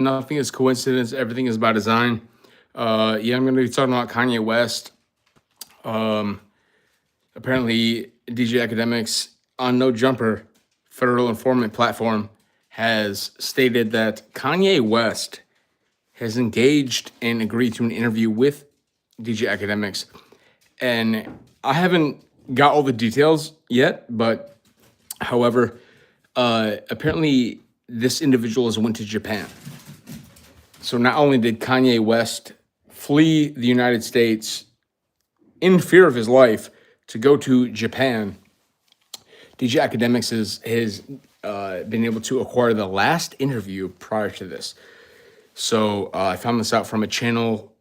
Nothing is coincidence. Everything is by design. Yeah, I'm going to be talking about Kanye West. Um, Apparently, DJ Akademiks on No Jumper, federal informant platform, has stated that Kanye West has engaged and agreed to an interview with DJ Akademiks. And I haven't got all the details yet, but however, apparently this individual has went to Japan. So not only did Kanye West flee the United States in fear of his life to go to Japan, DJ Akademiks has been able to acquire the last interview prior to this. So I found this out from a channel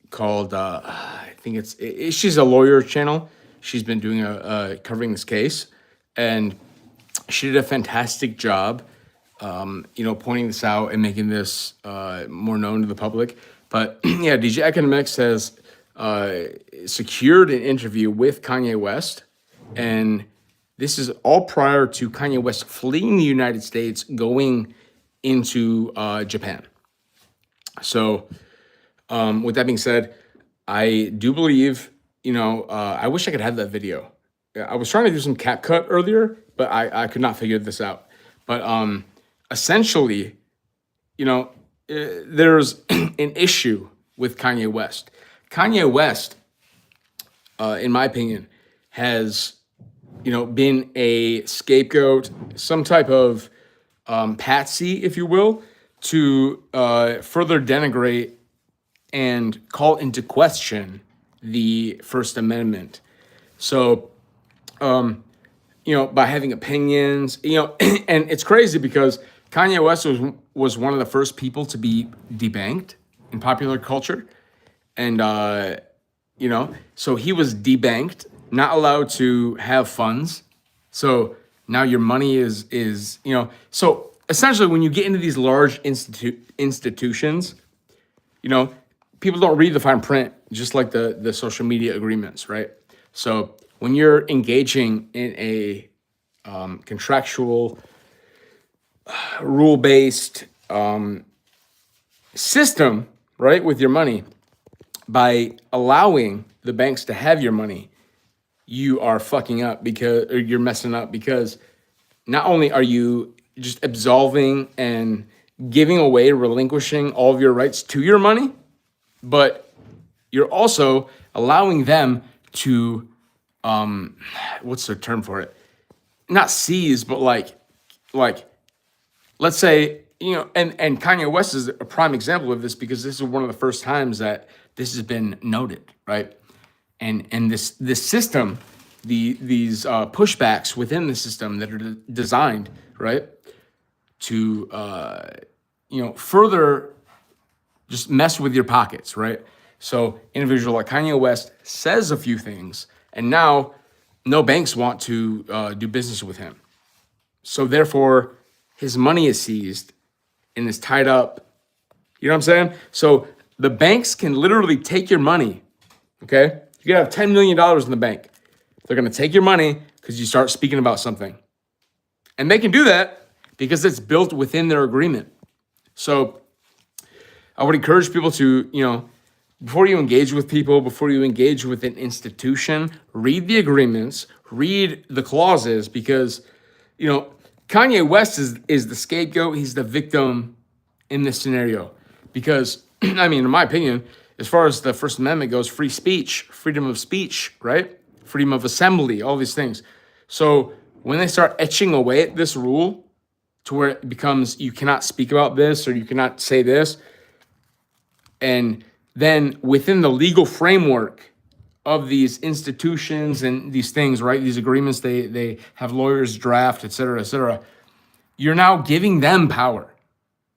called I think she's a lawyer channel. She's been doing covering this case, and she did a fantastic job, pointing this out and making this more known to the public. But yeah, DJ Akademiks has secured an interview with Kanye West, and this is all prior to Kanye West fleeing the United States, going into Japan. So, with that being said, I do believe, I wish I could have that video. I was trying to do some CapCut earlier, but I could not figure this out. But essentially, there's an issue with Kanye West. Kanye West, in my opinion, has, been a scapegoat, some type of patsy, if you will, to further denigrate and call into question the First Amendment. So, by having opinions, and it's crazy because Kanye West was one of the first people to be debanked in popular culture. And, so he was debanked, not allowed to have funds. So now your money is so essentially when you get into these large institutions, people don't read the fine print, just like the social media agreements, right? So when you're engaging in a contractual, rule-based system, right, with your money, by allowing the banks to have your money, you are fucking up or you're messing up because not only are you just absolving and giving away, relinquishing all of your rights to your money, but you're also allowing them to, what's the term for it? Not seize, but like, let's say, and Kanye West is a prime example of this because this is one of the first times that this has been noted, right? And this system, these pushbacks within the system that are designed, right, to further just mess with your pockets, right? So individual like Kanye West says a few things, and now no banks want to do business with him. So therefore, his money is seized and is tied up. You know what I'm saying? So the banks can literally take your money, okay? You could have $10 million in the bank. They're going to take your money because you start speaking about something. And they can do that because it's built within their agreement. So I would encourage people to, before you engage with people, before you engage with an institution, read the agreements, read the clauses, because, Kanye West is the scapegoat. He's the victim in this scenario. Because, in my opinion, as far as the First Amendment goes, free speech, freedom of speech, right? Freedom of assembly, all these things. So when they start etching away at this rule to where it becomes you cannot speak about this or you cannot say this, and then within the legal framework of these institutions and these things, right? These agreements, they have lawyers draft, et cetera, you're now giving them power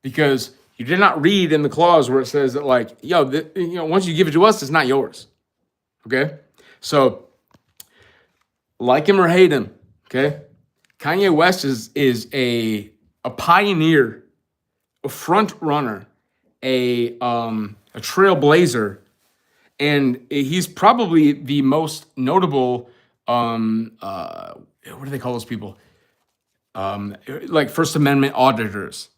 because you did not read in the clause where it says that once you give it to us, it's not yours. Okay. So like him or hate him. Okay. Kanye West is a pioneer, a front runner, a trailblazer. And he's probably the most notable, what do they call those people? Like First Amendment auditors.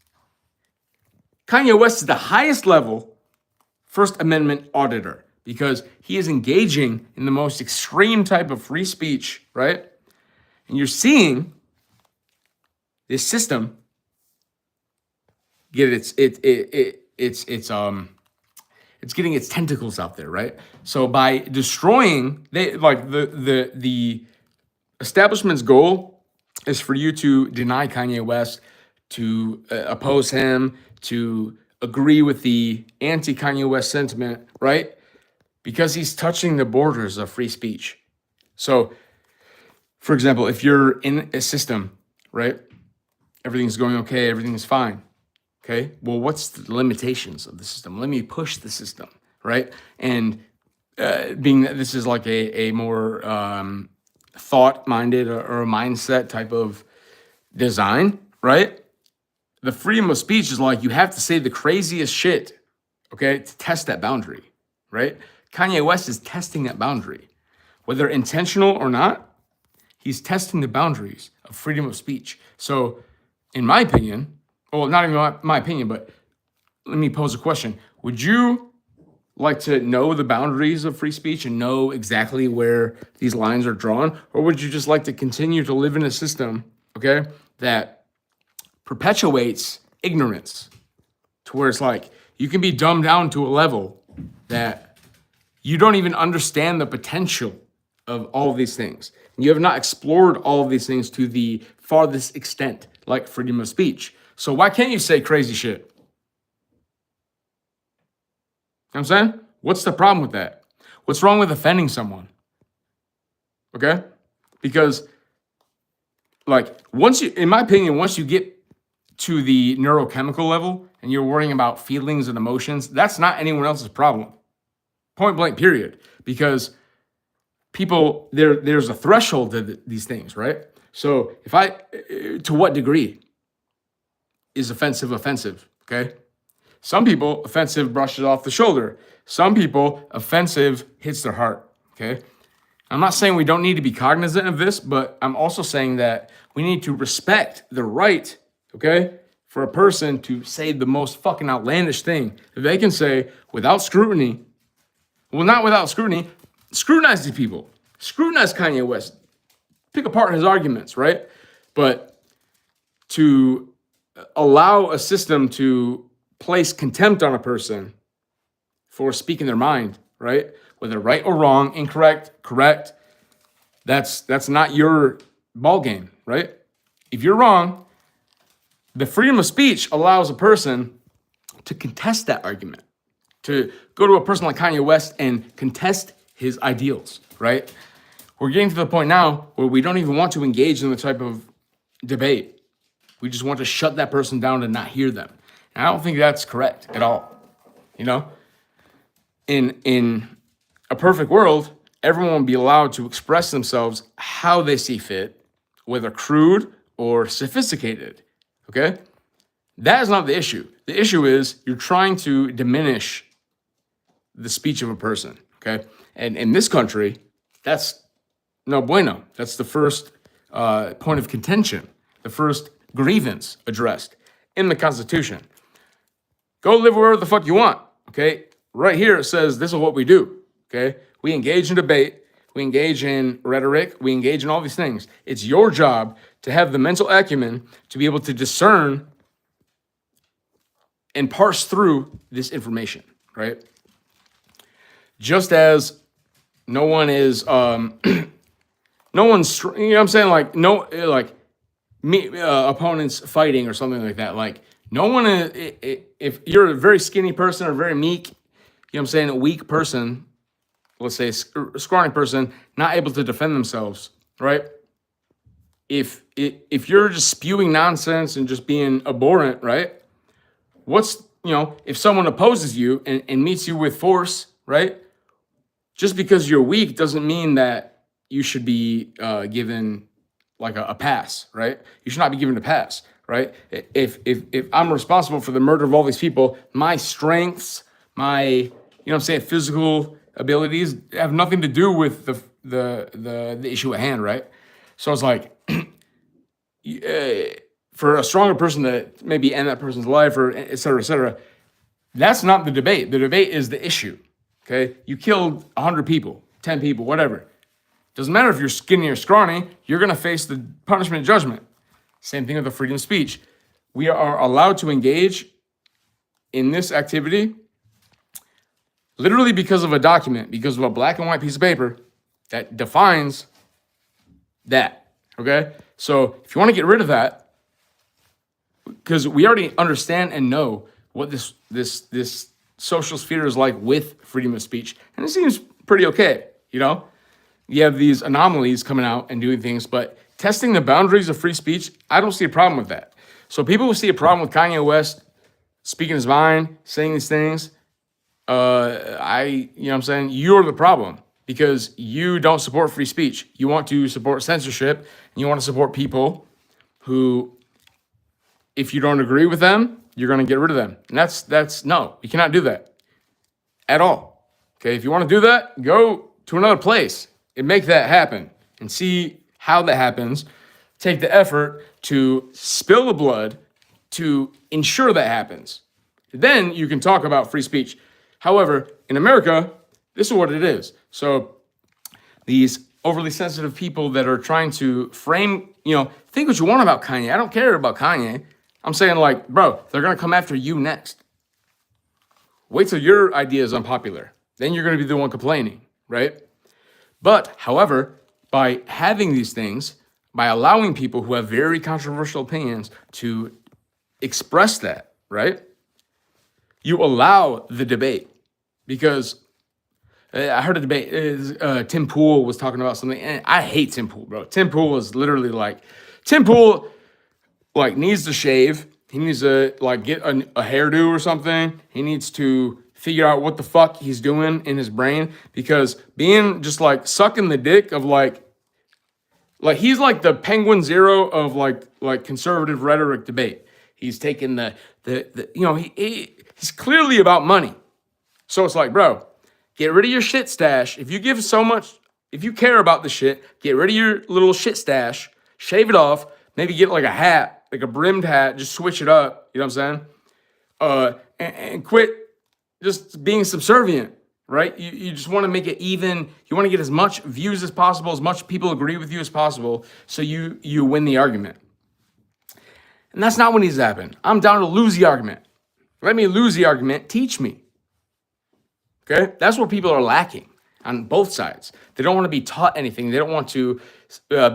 Kanye West is the highest level First Amendment auditor because he is engaging in the most extreme type of free speech, right? And you're seeing this system get it's getting its tentacles out there, right? So by destroying, the establishment's goal is for you to deny Kanye West, to oppose him, to agree with the anti-Kanye West sentiment, right? Because he's touching the borders of free speech. So, for example, if you're in a system, right? Everything's going okay, everything's fine. Okay, well, what's the limitations of the system? Let me push the system, right? And being that this is like a more thought-minded or a mindset type of design, right? The freedom of speech is like you have to say the craziest shit, okay, to test that boundary, right? Kanye West is testing that boundary. Whether intentional or not, he's testing the boundaries of freedom of speech. So, in my opinion, well, not even my opinion, but let me pose a question. Would you like to know the boundaries of free speech and know exactly where these lines are drawn? Or would you just like to continue to live in a system, okay, that perpetuates ignorance to where it's like you can be dumbed down to a level that you don't even understand the potential of all of these things. You have not explored all of these things to the farthest extent, like freedom of speech. So why can't you say crazy shit? You know what I'm saying? What's the problem with that? What's wrong with offending someone? Okay? Because, like, in my opinion, once you get to the neurochemical level and you're worrying about feelings and emotions, that's not anyone else's problem. Point blank, period. Because people, there's a threshold to these things, right? So to what degree is offensive, okay? Some people, offensive brushes off the shoulder. Some people, offensive hits their heart, okay? I'm not saying we don't need to be cognizant of this, but I'm also saying that we need to respect the right, okay, for a person to say the most fucking outlandish thing that they can say without scrutiny. Well, not without scrutiny. Scrutinize these people. Scrutinize Kanye West. Pick apart his arguments, right? But to allow a system to place contempt on a person for speaking their mind, right? Whether right or wrong, incorrect, correct, that's not your ball game, right? If you're wrong, the freedom of speech allows a person to contest that argument, to go to a person like Kanye West and contest his ideals, right? We're getting to the point now where we don't even want to engage in the type of debate. We just want to shut that person down and not hear them. And I don't think that's correct at all. You know, in a perfect world, everyone would be allowed to express themselves how they see fit, whether crude or sophisticated. Okay? That is not the issue. The issue is you're trying to diminish the speech of a person. Okay? And in this country, that's no bueno. That's the first point of contention, the first grievance addressed in the Constitution. Go live wherever the fuck you want, okay? Right here it says this is what we do, okay? We engage in debate, we engage in rhetoric, we engage in all these things. It's your job to have the mental acumen to be able to discern and parse through this information, right? Just as no one is, no one's, you know what I'm saying? Like, no, like, opponents fighting or something like that. Like, no one, if you're a very skinny person or very meek, you know what I'm saying, a weak person, let's say a scrawny person, not able to defend themselves, right? If you're just spewing nonsense and just being abhorrent, right? If someone opposes you and meets you with force, right? Just because you're weak doesn't mean that you should be given like a pass, right? You should not be given a pass, right? If I'm responsible for the murder of all these people, my strengths, my physical abilities have nothing to do with the issue at hand, right? So it's like, for a stronger person to maybe end that person's life or et cetera, et cetera. That's not the debate. The debate is the issue. Okay, you killed 100 people, 10 people, whatever. Doesn't matter if you're skinny or scrawny, you're gonna face the punishment judgment. Same thing with the freedom of speech. We are allowed to engage in this activity literally because of a document, because of a black and white piece of paper that defines that, okay? So if you wanna get rid of that, because we already understand and know what this social sphere is like with freedom of speech, and it seems pretty okay, you know? You have these anomalies coming out and doing things, but testing the boundaries of free speech, I don't see a problem with that. So people who see a problem with Kanye West speaking his mind, saying these things, you know what I'm saying? You're the problem because you don't support free speech. You want to support censorship, and you want to support people who, if you don't agree with them, you're going to get rid of them. And that's no, you cannot do that at all. Okay, if you want to do that, go to another place and make that happen and see how that happens. Take the effort to spill the blood to ensure that happens. Then you can talk about free speech. However, in America, this is what it is. So these overly sensitive people that are trying to frame, think what you want about Kanye. I don't care about Kanye. I'm saying like, bro, they're going to come after you next. Wait till your idea is unpopular. Then you're going to be the one complaining, right? But, however, by having these things, by allowing people who have very controversial opinions to express that, right? You allow the debate. Because I heard a debate, Tim Pool was talking about something, and I hate Tim Pool, bro. Tim Pool is literally like, Tim Pool needs to shave. He needs to get a hairdo or something. He needs to figure out what the fuck he's doing in his brain, because being just sucking the dick of he's like the Penguin Zero of like conservative rhetoric debate. He's taking he's clearly about money. So it's like, bro, get rid of your shit stash. If you care about the shit, get rid of your little shit stash, shave it off, maybe get a hat, like a brimmed hat, just switch it up, you know what I'm saying? And quit just being subservient, right? You just want to make it even. You want to get as much views as possible, as much people agree with you as possible, so you win the argument. And that's not what needs to happen. I'm down to lose the argument. Let me lose the argument. Teach me. Okay? That's what people are lacking on both sides. They don't want to be taught anything. They don't want to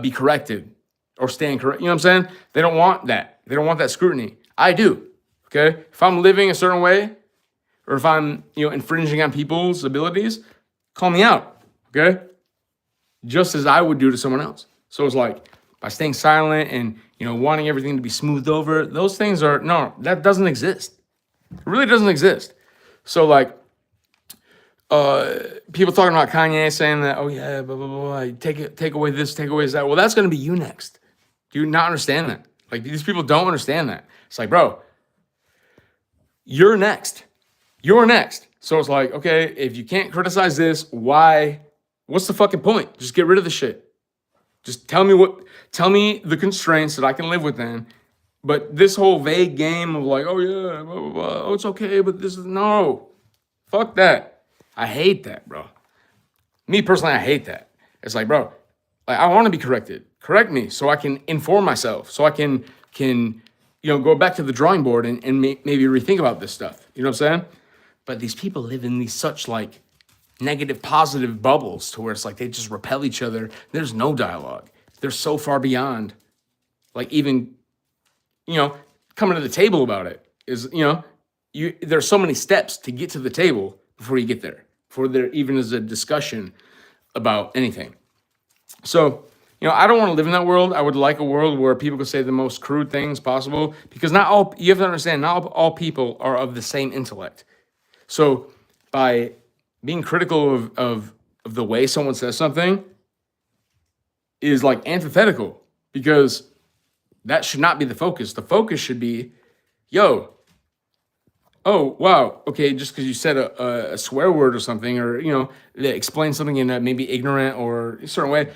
be corrected or stand correct. You know what I'm saying? They don't want that. They don't want that scrutiny. I do. Okay? If I'm living a certain way, or if I'm, infringing on people's abilities, call me out, okay? Just as I would do to someone else. So it's like, by staying silent and, wanting everything to be smoothed over, those things that doesn't exist. It really doesn't exist. So people talking about Kanye saying that, oh yeah, blah, blah, blah, take away this, take away that. Well, that's going to be you next. Do you not understand that? These people don't understand that. It's like, bro, you're next. You're next. So it's like, okay, if you can't criticize this, why? What's the fucking point? Just get rid of the shit. Just tell me the constraints that I can live within. But this whole vague game of oh yeah, blah, blah, blah, oh, it's okay, but this is, no. Fuck that. I hate that, bro. Me personally, I hate that. It's like, bro, I want to be corrected. Correct me so I can inform myself, so I can go back to the drawing board and maybe rethink about this stuff. You know what I'm saying? But these people live in these such negative, positive bubbles to where it's they just repel each other. There's no dialogue. They're so far beyond even, coming to the table about it is, there's so many steps to get to the table before you get there, before there even is a discussion about anything. So, I don't want to live in that world. I would like a world where people could say the most crude things possible, because you have to understand, not all people are of the same intellect. So by being critical of the way someone says something is antithetical, because that should not be the focus. The focus should be, oh, wow, okay, just because you said a swear word or something, or, explain something in a maybe ignorant or a certain way,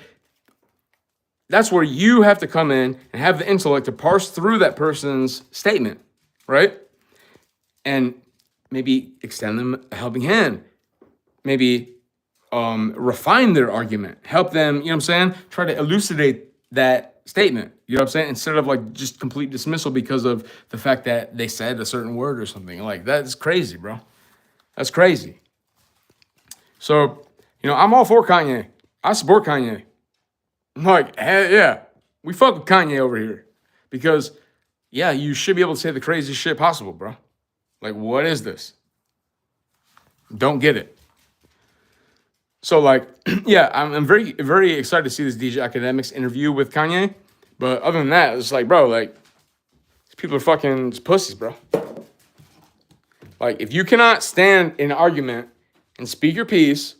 that's where you have to come in and have the intellect to parse through that person's statement, right? And maybe extend them a helping hand. Maybe refine their argument. Help them, you know what I'm saying? Try to elucidate that statement. You know what I'm saying? Instead of like just complete dismissal because of the fact that they said a certain word or something. Like, that's crazy, bro. That's crazy. So, I'm all for Kanye. I support Kanye. I'm like, hell yeah, we fuck with Kanye over here. Because, yeah, you should be able to say the craziest shit possible, bro. Like, what is this? Don't get it. So, like, yeah, I'm very, very excited to see this DJ Akademiks interview with Kanye. But other than that, it's like, bro, like, these people are fucking pussies, bro. Like, if you cannot stand in an argument and speak your piece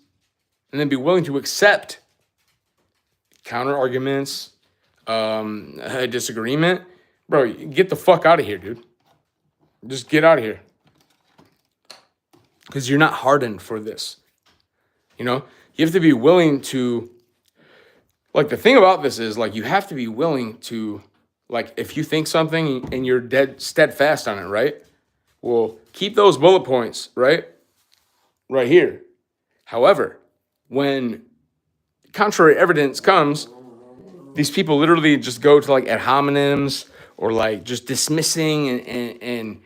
and then be willing to accept counter arguments, a disagreement, bro, get the fuck out of here, dude. Just get out of here. Because you're not hardened for this. You have to be willing to, like, the thing about this is, like, you have to be willing to, like, if you think something and you're dead steadfast on it, right? Well, keep those bullet points, right? Right here. However, when contrary evidence comes, these people literally just go to like ad hominems or like just dismissing and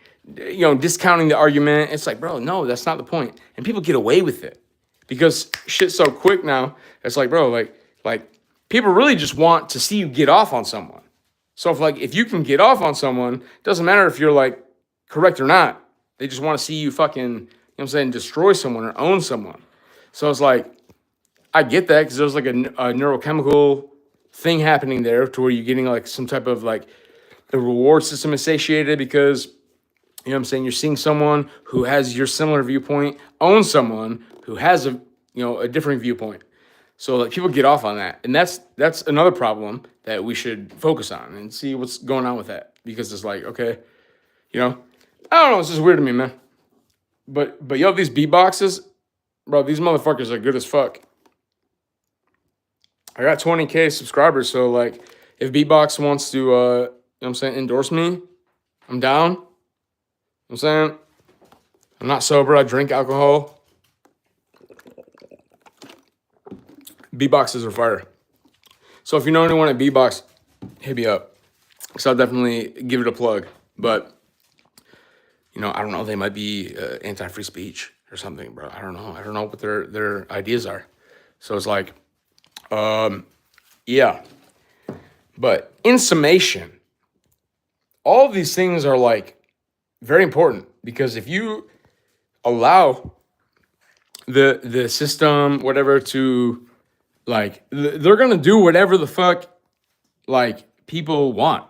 discounting the argument. It's like, bro, no, that's not the point. And people get away with it because shit's so quick now. It's like, bro, like people really just want to see you get off on someone. So if you can get off on someone, it doesn't matter if you're like correct or not. They just want to see you fucking, destroy someone or own someone. So it's like, I get that because there's like a neurochemical thing happening there to where you're getting like some type of like a reward system satiated because, you're seeing someone who has your similar viewpoint own someone who has a different viewpoint. So like people get off on that. And that's another problem that we should focus on and see what's going on with that. Because it's like, okay, I don't know, it's just weird to me, man. But these beatboxes, bro, these motherfuckers are good as fuck. I got 20K subscribers, so like if Beatbox wants to endorse me, I'm down. You know what I'm saying? I'm not sober, I drink alcohol. Beatboxes are fire. So if you know anyone at Beatbox, hit me up. So I'll definitely give it a plug. But I don't know, they might be anti-free speech or something, bro. I don't know what their ideas are. So it's like, yeah. But in summation, all of these things are like very important because if you allow the system, whatever, to like, they're gonna do whatever the fuck like people want,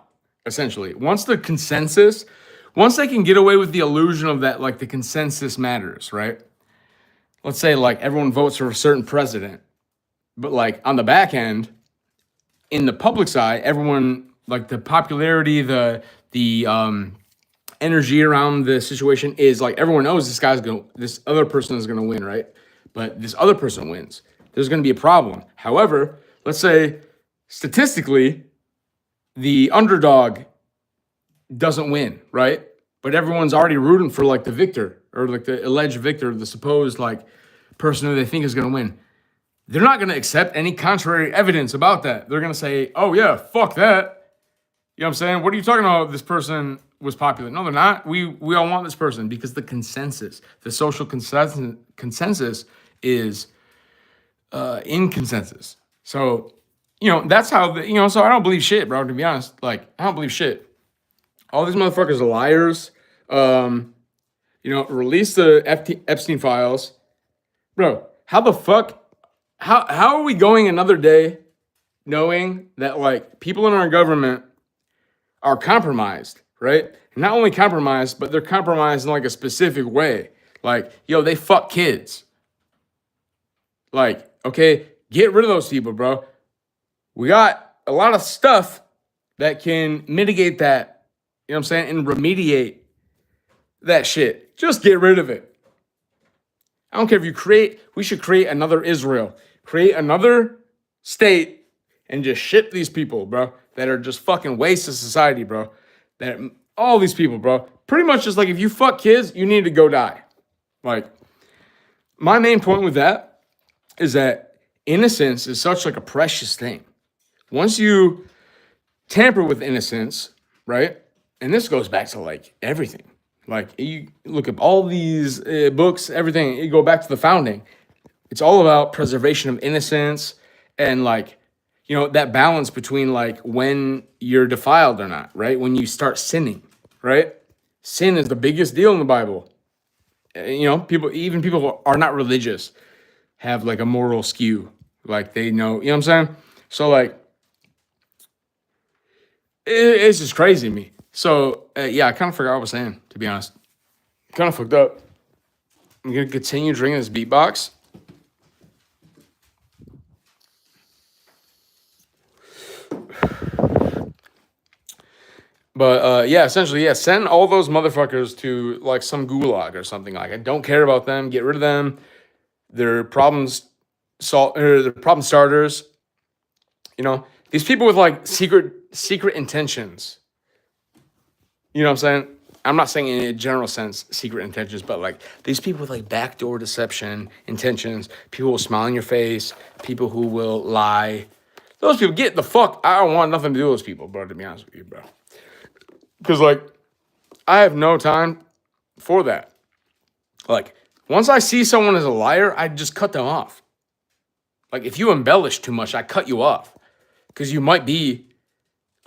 essentially. Once they can get away with the illusion of that, like the consensus matters, right? Let's say like everyone votes for a certain president, but like on the back end, in the public side, everyone, like the popularity, the energy around the situation is like everyone knows this other person is gonna win, right? But this other person wins. There's gonna be a problem. However, let's say statistically, the underdog doesn't win, right? But everyone's already rooting for like the victor or like the alleged victor, the supposed like person who they think is gonna win. They're not gonna accept any contrary evidence about that. They're gonna say, oh yeah, fuck that. You know what I'm saying? What are you talking about? This person was popular. No, they're not. We all want this person because the consensus, the social consensus is in consensus. So, that's how, so I don't believe shit, bro, to be honest. Like, I don't believe shit. All these motherfuckers are liars. Release the Epstein files. Bro, how the fuck, how are we going another day knowing that, like, people in our government are compromised, right? And not only compromised, but they're compromised in, like, a specific way. Like, they fuck kids. Like, okay, get rid of those people, bro. We got a lot of stuff that can mitigate that, and remediate that shit. Just get rid of it. I don't care if we should create another Israel, create another state and just ship these people, bro, that are just fucking waste of society, bro. That all these people, bro, pretty much just like if you fuck kids, you need to go die. Like, my main point with that is that innocence is such like a precious thing. Once you tamper with innocence, right? And this goes back to like everything. Like you look at all these books, everything, you go back to the founding. It's all about preservation of innocence and like, you know, that balance between like when you're defiled or not, right? When you start sinning, right? Sin is the biggest deal in the Bible. You know, even people who are not religious have like a moral skew. Like they know, you know what I'm saying? So like, it's just crazy to me. So yeah, I kind of forgot what I was saying, to be honest. Kind of fucked up. I'm gonna continue drinking this beatbox. But yeah, essentially, yeah, send all those motherfuckers to like some gulag or something. Like I don't care about them. Get rid of them. They're they're problem starters. You know, these people with like secret intentions. You know what I'm saying? I'm not saying in a general sense secret intentions, but like these people with like backdoor deception intentions, people who will smile in your face, people who will lie. Those people, get the fuck. I don't want nothing to do with those people, bro, to be honest with you, bro. Because like I have no time for that. Like once I see someone as a liar, I just cut them off. Like if you embellish too much, I cut you off. Because you might be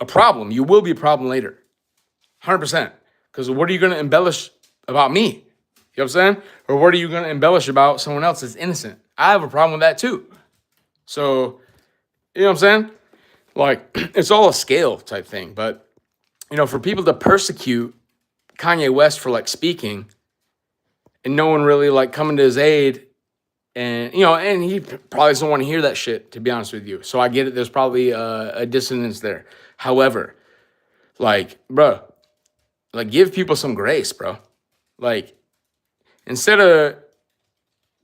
a problem. You will be a problem later. 100%. Because what are you going to embellish about me? You know what I'm saying? Or what are you going to embellish about someone else that's innocent? I have a problem with that too. So, you know what I'm saying? Like, it's all a scale type thing. But, you know, for people to persecute Kanye West for, like, speaking and no one really, like, coming to his aid and, you know, and he probably doesn't want to hear that shit, to be honest with you. So I get it. There's probably a dissonance there. However, like, bro, like, give people some grace, bro. Like, instead of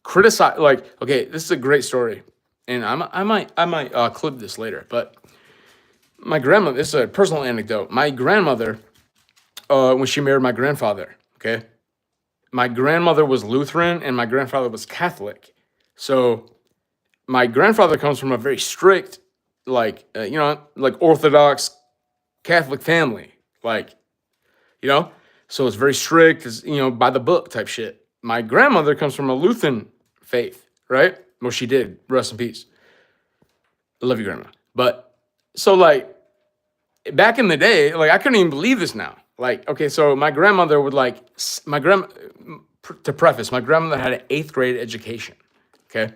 criticize, like, okay, this is a great story, and I might clip this later. But my grandmother, this is a personal anecdote. My grandmother, when she married my grandfather, okay, my grandmother was Lutheran and my grandfather was Catholic. So my grandfather comes from a very strict, like, you know, like Orthodox Catholic family, like. You know, so it's very strict, it's, you know, by the book type shit. My grandmother comes from a Lutheran faith, right? Well, she did. Rest in peace. I love you, grandma. But so like back in the day, like I couldn't even believe this now. Like, okay, so my grandmother would like to preface, my grandmother had an 8th grade education. Okay.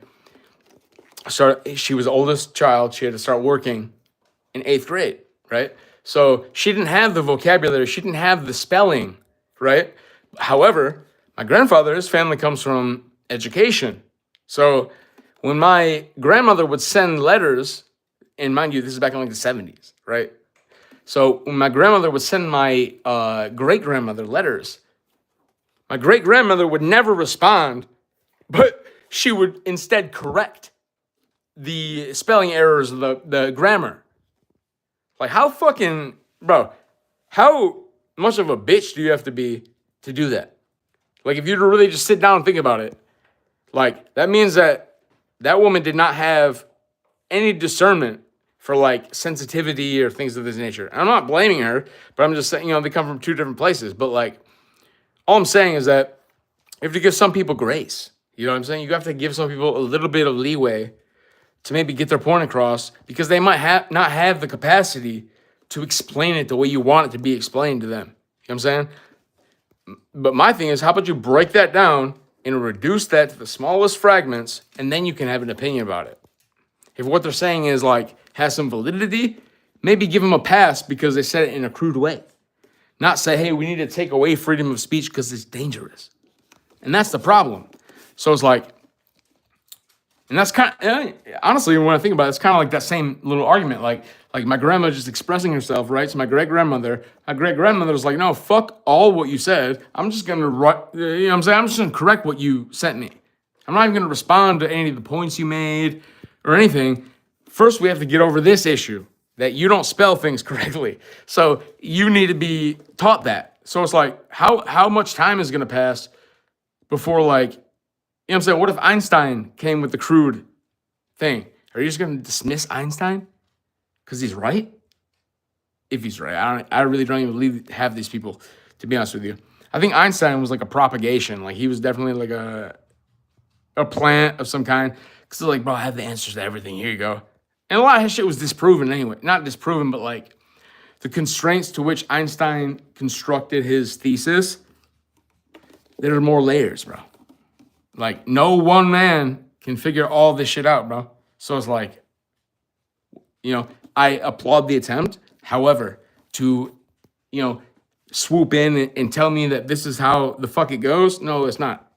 She was the oldest child. She had to start working in 8th grade, right? So she didn't have the vocabulary. She didn't have the spelling, right? However, my grandfather, his family comes from education. So when my grandmother would send letters, and mind you, this is back in like the 70s, right? So when my grandmother would send my great-grandmother letters, my great-grandmother would never respond, but she would instead correct the spelling errors, the grammar. Like, how fucking, bro, how much of a bitch do you have to be to do that? Like, if you were to really just sit down and think about it, like, that means that woman did not have any discernment for, like, sensitivity or things of this nature. And I'm not blaming her, but I'm just saying, you know, they come from 2 different places. But, like, all I'm saying is that you have to give some people grace. You know what I'm saying? You have to give some people a little bit of leeway to maybe get their point across, because they might not have the capacity to explain it the way you want it to be explained to them. You know what I'm saying? But my thing is, how about you break that down and reduce that to the smallest fragments, and then you can have an opinion about it. If what they're saying is like has some validity, maybe give them a pass because they said it in a crude way. Not say, hey, we need to take away freedom of speech because it's dangerous. And that's the problem. So it's like, and that's kind of, honestly, when I think about it, it's kind of like that same little argument. Like my grandma just expressing herself, right? So my great-grandmother was like, no, fuck all what you said. I'm just going to, you know what I'm saying? I'm just going to correct what you sent me. I'm not even going to respond to any of the points you made or anything. first we have to get over this issue that you don't spell things correctly. So you need to be taught that. So it's like, how much time is going to pass before, like, you know what I'm saying? What if Einstein came with the crude thing? Are you just going to dismiss Einstein because he's right? If he's right, I really don't even have these people, to be honest with you. I think Einstein was like a propagation. Like, he was definitely like a plant of some kind. Because they're like, bro, I have the answers to everything. Here you go. And a lot of his shit was disproven anyway. Not disproven, but like the constraints to which Einstein constructed his thesis, there are more layers, bro. Like, no one man can figure all this shit out, bro. So it's like, you know, I applaud the attempt. However, to, you know, swoop in and tell me that this is how the fuck it goes, no, it's not.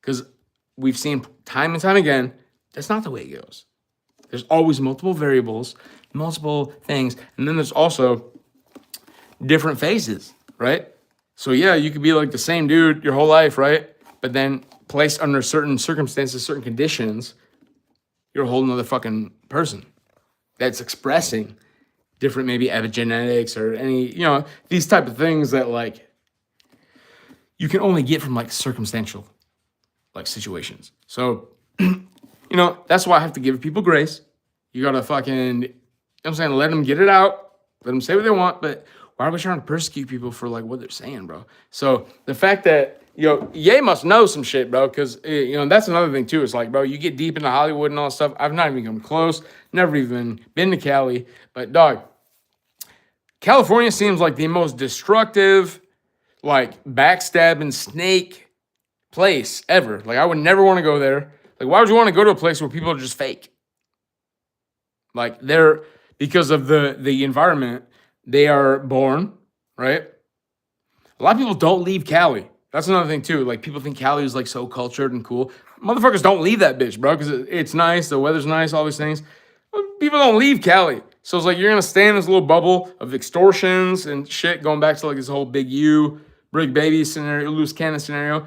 Because we've seen time and time again, that's not the way it goes. There's always multiple variables, multiple things, and then there's also different phases, right? So yeah, you could be like the same dude your whole life, right? But then placed under certain circumstances, certain conditions, you're a whole nother fucking person that's expressing different maybe epigenetics or any, you know, these type of things that like you can only get from like circumstantial like situations. So, you know, that's why I have to give people grace. You gotta fucking, you know what I'm saying, let them get it out, let them say what they want, but why are we trying to persecute people for like what they're saying, bro? So the fact that, you know, Ye must know some shit, bro, because, you know, that's another thing too. It's like, bro, you get deep into Hollywood and all that stuff. I've not even come close, never even been to Cali, but dog, California seems like the most destructive, like backstabbing snake place ever. Like, I would never want to go there. Like, why would you want to go to a place where people are just fake? Like, they're, because of the environment, they are born, right? A lot of people don't leave Cali. That's another thing too. Like, people think Cali is like so cultured and cool. Motherfuckers don't leave that bitch, bro, because it's nice, the weather's nice, all these things. People don't leave Cali. So it's like you're gonna stay in this little bubble of extortions and shit, going back to like this whole Big U, Big Baby scenario, loose cannon scenario.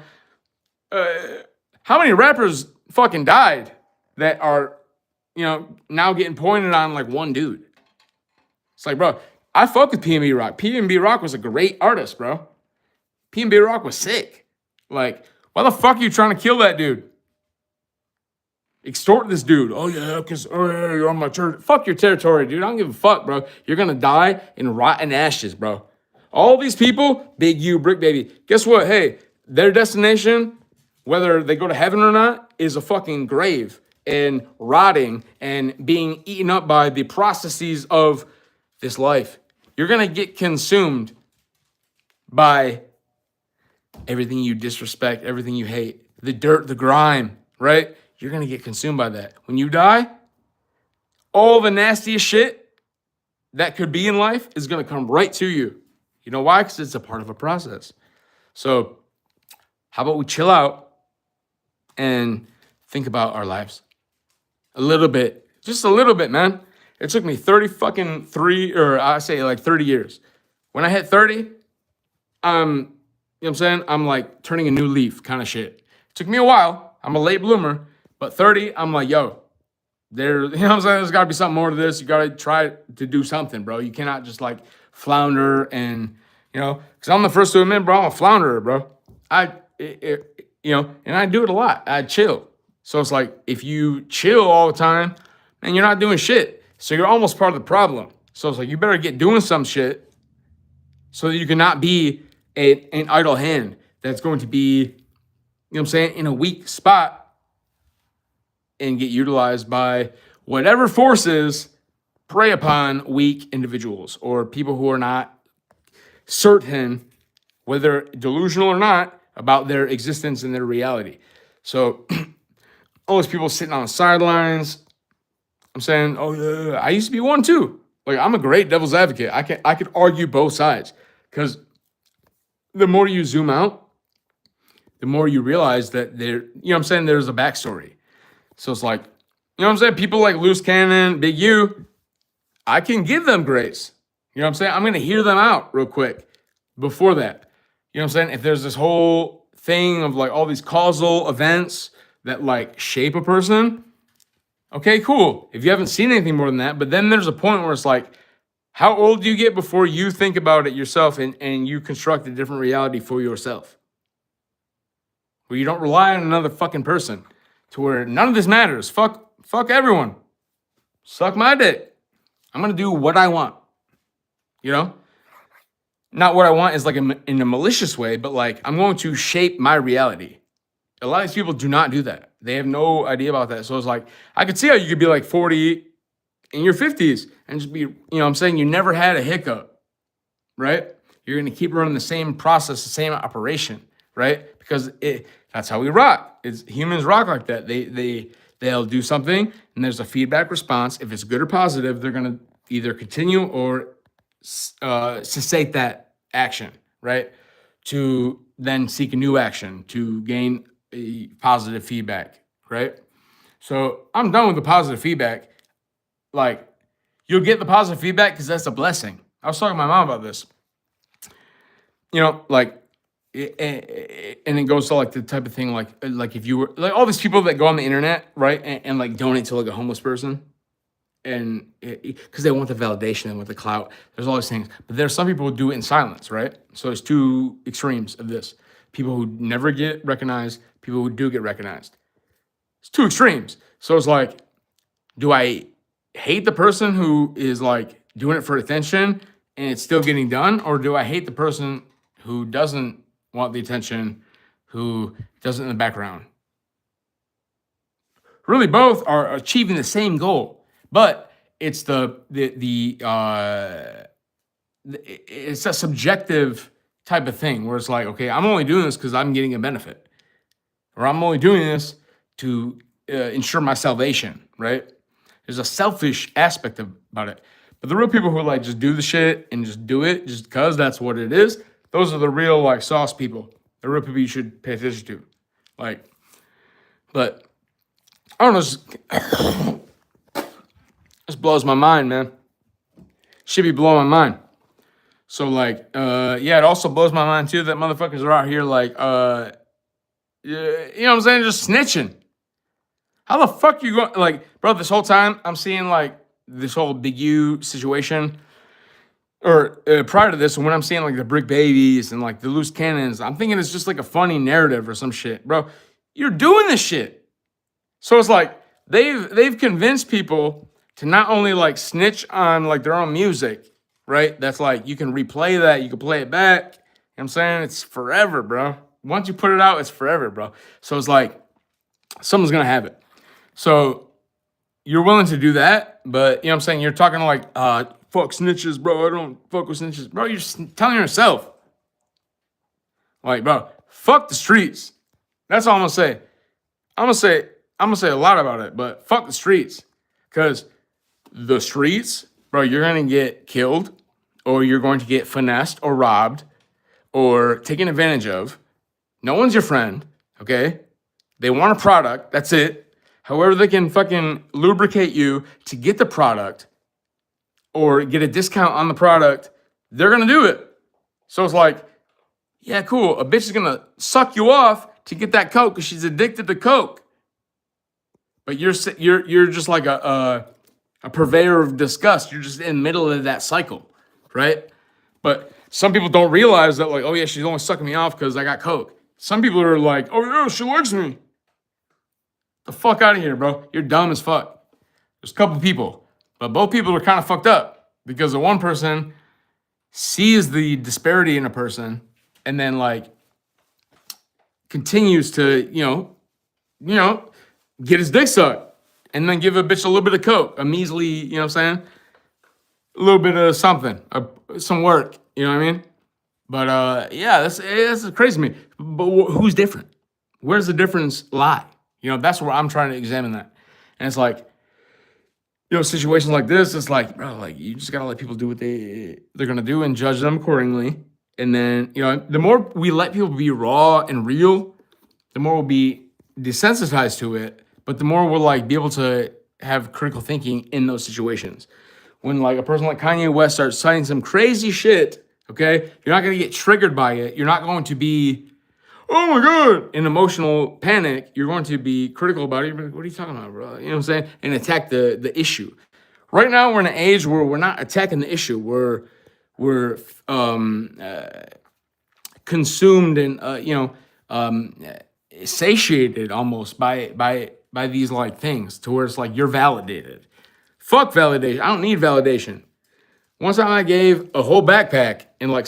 How many rappers fucking died that are, you know, now getting pointed on like one dude? It's like, bro, I fuck with PNB Rock. PNB Rock was a great artist, bro. PNB Rock was sick. Like, why the fuck are you trying to kill that dude? Extort this dude. Oh yeah, because you're on my church. Fuck your territory, dude. I don't give a fuck, bro. You're gonna die in rotten ashes, bro. All these people, Big U, Brick Baby. Guess what? Hey, their destination, whether they go to heaven or not, is a fucking grave and rotting and being eaten up by the processes of this life. You're gonna get consumed by everything you disrespect, everything you hate, the dirt, the grime, right? You're gonna get consumed by that. When you die, all the nastiest shit that could be in life is gonna come right to you. You know why? Because it's a part of a process. So how about we chill out and think about our lives a little bit, just a little bit, man. It took me 30 years. When I hit 30, you know what I'm saying? I'm like turning a new leaf kind of shit. It took me a while. I'm a late bloomer, but 30, I'm like, yo, you know what I'm saying? There's gotta be something more to this. You gotta try to do something, bro. You cannot just like flounder and, you know, because I'm the first to admit, bro, I'm a flounderer, bro. You know, and I do it a lot. I chill. So it's like, if you chill all the time, man, you're not doing shit. So you're almost part of the problem. So it's like, you better get doing some shit so that you cannot be an idle hand that's going to be, you know what I'm saying, in a weak spot and get utilized by whatever forces prey upon weak individuals or people who are not certain, whether delusional or not, about their existence and their reality. So all those people sitting on the sidelines, I'm saying, oh yeah, I used to be one too. Like, I'm a great devil's advocate. I could argue both sides, because the more you zoom out, the more you realize that there, you know what I'm saying, there's a backstory. So it's like, you know what I'm saying, people like Loose Cannon, Big U, I can give them grace. You know what I'm saying? I'm going to hear them out real quick before that. You know what I'm saying? If there's this whole thing of like all these causal events that like shape a person, Okay, cool. If you haven't seen anything more than that, but then there's a point where it's like, how old do you get before you think about it yourself and you construct a different reality for yourself? Where you don't rely on another fucking person to where none of this matters. Fuck everyone. Suck my dick. I'm gonna do what I want. You know? Not what I want is like in a malicious way, but like I'm going to shape my reality. A lot of these people do not do that. They have no idea about that. So it's like, I could see how you could be like 40 in your 50s and just be, I'm saying you never had a hiccup, right? You're going to keep running the same process, the same operation, right? Because that's how we rock. Humans rock like that. They'll do something and there's a feedback response. If it's good or positive, they're going to either continue or cessate that action, right? To then seek a new action to gain a positive feedback, right? So I'm done with the positive feedback. Like, you'll get the positive feedback because that's a blessing. I was talking to my mom about this. Like, and it goes to like the type of thing, like if you were like all these people that go on the internet, right, and like donate to like a homeless person, and because they want the validation and with the clout, there's all these things. But there's some people who do it in silence, right? So there's two extremes of this: people who never get recognized, people who do get recognized. It's two extremes. So it's like, do I hate the person who is like doing it for attention and it's still getting done, or do I hate the person who doesn't want the attention, who does it in the background? Really, both are achieving the same goal, but it's it's a subjective type of thing where it's like, okay, I'm only doing this because I'm getting a benefit, or I'm only doing this to ensure my salvation, right? There's a selfish aspect about it. But the real people who like just do the shit and just do it just because that's what it is, those are the real like sauce people. The real people you should pay attention to. Like, but I don't know, this blows my mind, man. Should be blowing my mind. So like, it also blows my mind too that motherfuckers are out here like, you know what I'm saying, just snitching. How the fuck you going? Like, bro, this whole time I'm seeing like this whole Big U situation, or prior to this, when I'm seeing like the brick babies and like the loose cannons, I'm thinking it's just like a funny narrative or some shit, bro. You're doing this shit. So it's like they've convinced people to not only like snitch on like their own music, right? That's like you can replay that, you can play it back. You know what I'm saying? It's forever, bro. Once you put it out, it's forever, bro. So it's like someone's gonna have it. So you're willing to do that, but you know what I'm saying? You're talking like, fuck snitches, bro. I don't fuck with snitches. Bro, you're just telling yourself. Like, bro, fuck the streets. That's all I'm gonna say. I'm gonna say a lot about it, but fuck the streets. Cause the streets, bro, you're gonna get killed, or you're going to get finessed or robbed or taken advantage of. No one's your friend, okay? They want a product, that's it. However they can fucking lubricate you to get the product or get a discount on the product, they're gonna do it. So it's like, yeah, cool. A bitch is gonna suck you off to get that coke because she's addicted to coke. But you're just like a purveyor of disgust. You're just in the middle of that cycle, right? But some people don't realize that, like, oh yeah, she's only sucking me off because I got coke. Some people are like, oh yeah, she likes me. The fuck out of here, bro. You're dumb as fuck. There's a couple people, but both people are kind of fucked up because the one person sees the disparity in a person and then like continues to, get his dick sucked and then give a bitch a little bit of coke, a measly, you know what I'm saying? A little bit of something, some work, you know what I mean? But that's crazy to me. But who's different? Where's the difference lie? That's where I'm trying to examine that. And it's like, situations like this, it's like, bro, like you just gotta let people do what they're gonna do and judge them accordingly. And then, the more we let people be raw and real, the more we'll be desensitized to it, but the more we'll like be able to have critical thinking in those situations. When like a person like Kanye West starts citing some crazy shit, okay, you're not gonna get triggered by it. You're not going to be, oh my God, in emotional panic, you're going to be critical about it. You're like, what are you talking about, bro? You know what I'm saying? And attack the issue. Right now, we're in an age where we're not attacking the issue. We're consumed and satiated almost by these like things to where it's like you're validated. Fuck validation. I don't need validation. One time I gave a whole backpack and like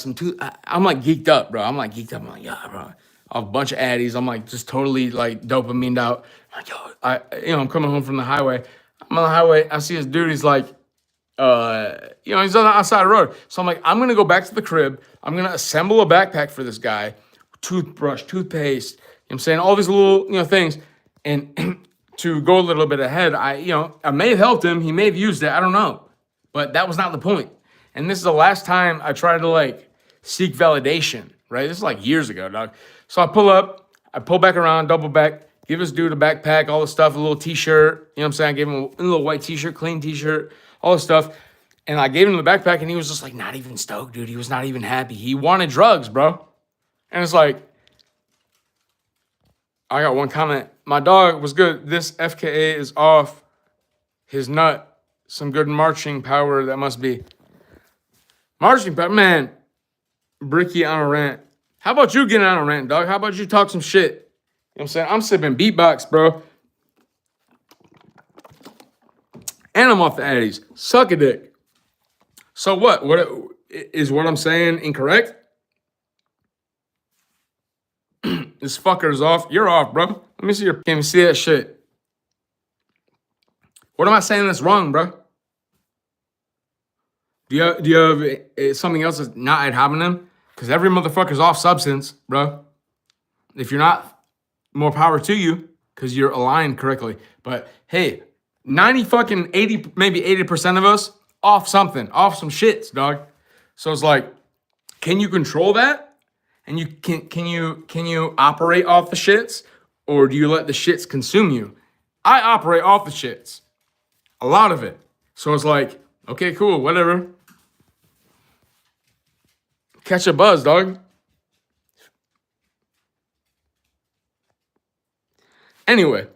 I'm like geeked up, bro. I'm like geeked up. I'm like, yeah, bro. I have a bunch of addies. I'm like just totally like dopamined out. I'm like, yo, I'm coming home from the highway. I'm on the highway. I see this dude. He's like, he's on the outside road. So I'm like, I'm gonna go back to the crib. I'm gonna assemble a backpack for this guy, toothbrush, toothpaste. You know what I'm saying? All these little, things. And to go a little bit ahead, I may have helped him. He may have used it. I don't know. But that was not the point. And this is the last time I tried to like seek validation, right? This is like years ago, dog. So I pull up, I pull back around, double back, give this dude a backpack, all the stuff, a little t-shirt, you know what I'm saying? I gave him a little white t-shirt, clean t-shirt, all this stuff. And I gave him the backpack and he was just like not even stoked, dude. He was not even happy. He wanted drugs, bro. And it's like, I got one comment. My dog was good. This FKA is off his nut. Some good marching power that must be. Marching power, man. Bricky on a rant. How about you getting on a rant, dog? How about you talk some shit? You know what I'm saying? I'm sipping beatbox, bro. And I'm off the Addies. Suck a dick. So what? What is what I'm saying incorrect? This fucker is off. You're off, bro. Let me see your. Can you see that shit? What am I saying that's wrong, bro? Do you have something else that's not ad hominem? Because every motherfucker's off substance, bro. If you're not, more power to you, because you're aligned correctly. But hey, 80, maybe 80% of us off something, off some shits, dog. So it's like, can you control that? And you can you operate off the shits, or do you let the shits consume you? I operate off the shits, a lot of it. So it's like, okay, cool, whatever. Catch a buzz, dog. Anyway,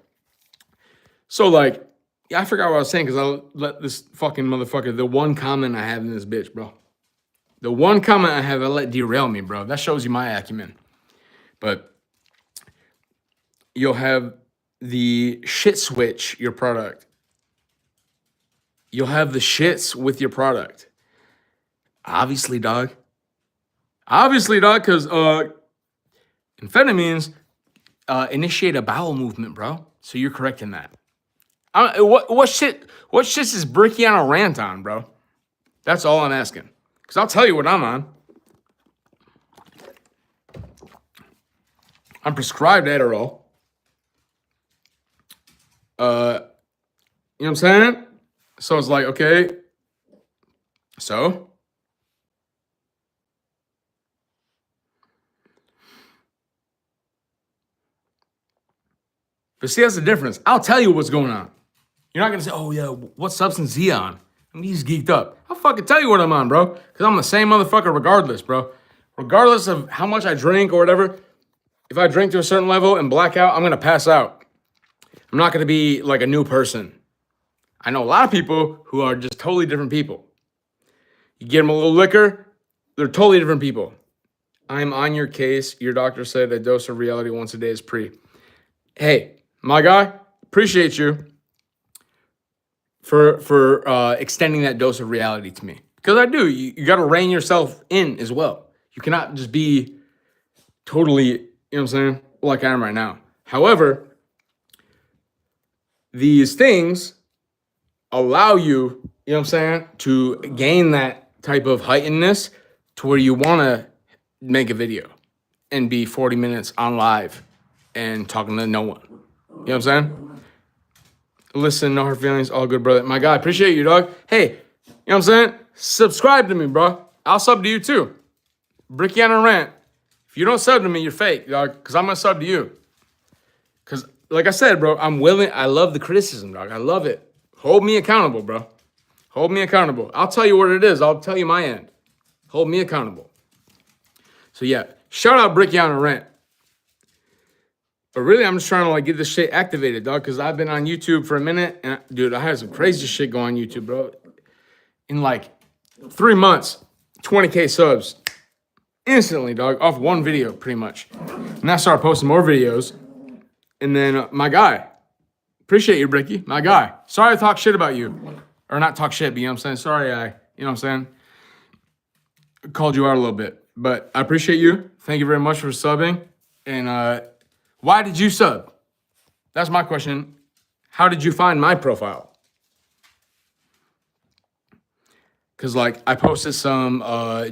so like, yeah, I forgot what I was saying because I let this fucking motherfucker, the one comment I have in this bitch, bro. The one comment I have, I let derail me, bro. That shows you my acumen. But you'll have the shit switch your product. You'll have the shits with your product. Obviously, dog. Because amphetamines initiate a bowel movement, bro. So you're correct in that. What shit is Bricky on a rant on, bro? That's all I'm asking. Because I'll tell you what I'm on. I'm prescribed Adderall. You know what I'm saying? So it's like, okay. So? But see, that's the difference. I'll tell you what's going on. You're not going to say, oh, yeah, what substance is he on? I mean, he's geeked up. I'll fucking tell you what I'm on, bro. Because I'm the same motherfucker regardless, bro. Regardless of how much I drink or whatever, if I drink to a certain level and black out, I'm going to pass out. I'm not going to be like a new person. I know a lot of people who are just totally different people. You get them a little liquor, they're totally different people. I'm on your case. Your doctor said a dose of reality once a day is pre. Hey, my guy, appreciate you for extending that dose of reality to me. Because I do. You got to rein yourself in as well. You cannot just be totally, you know what I'm saying, like I am right now. However, these things allow you, you know what I'm saying, to gain that type of heightenedness to where you want to make a video and be 40 minutes on live and talking to no one. You know what I'm saying? Listen, no hard feelings, all good, brother. My guy, appreciate you, dog. Hey, you know what I'm saying? Subscribe to me, bro. I'll sub to you too. Bricky on a rant. If you don't sub to me, you're fake, dog, because I'm going to sub to you. Because, like I said, bro, I'm willing. I love the criticism, dog. I love it. Hold me accountable, bro. Hold me accountable. I'll tell you what it is. I'll tell you my end. Hold me accountable. So, yeah, shout out Bricky on a rant. But really, I'm just trying to like get this shit activated, dog, because I've been on YouTube for a minute. And dude, I had some crazy shit go on YouTube, bro. In like 3 months, 20K subs. Instantly, dog, off one video, pretty much. And I started posting more videos. And then my guy, appreciate you, Bricky, my guy. Sorry I talk shit about you. Or not talk shit, but you know what I'm saying? Sorry you know what I'm saying? Called you out a little bit. But I appreciate you. Thank you very much for subbing. And why did you sub? That's my question. How did you find my profile? Because, like, I posted some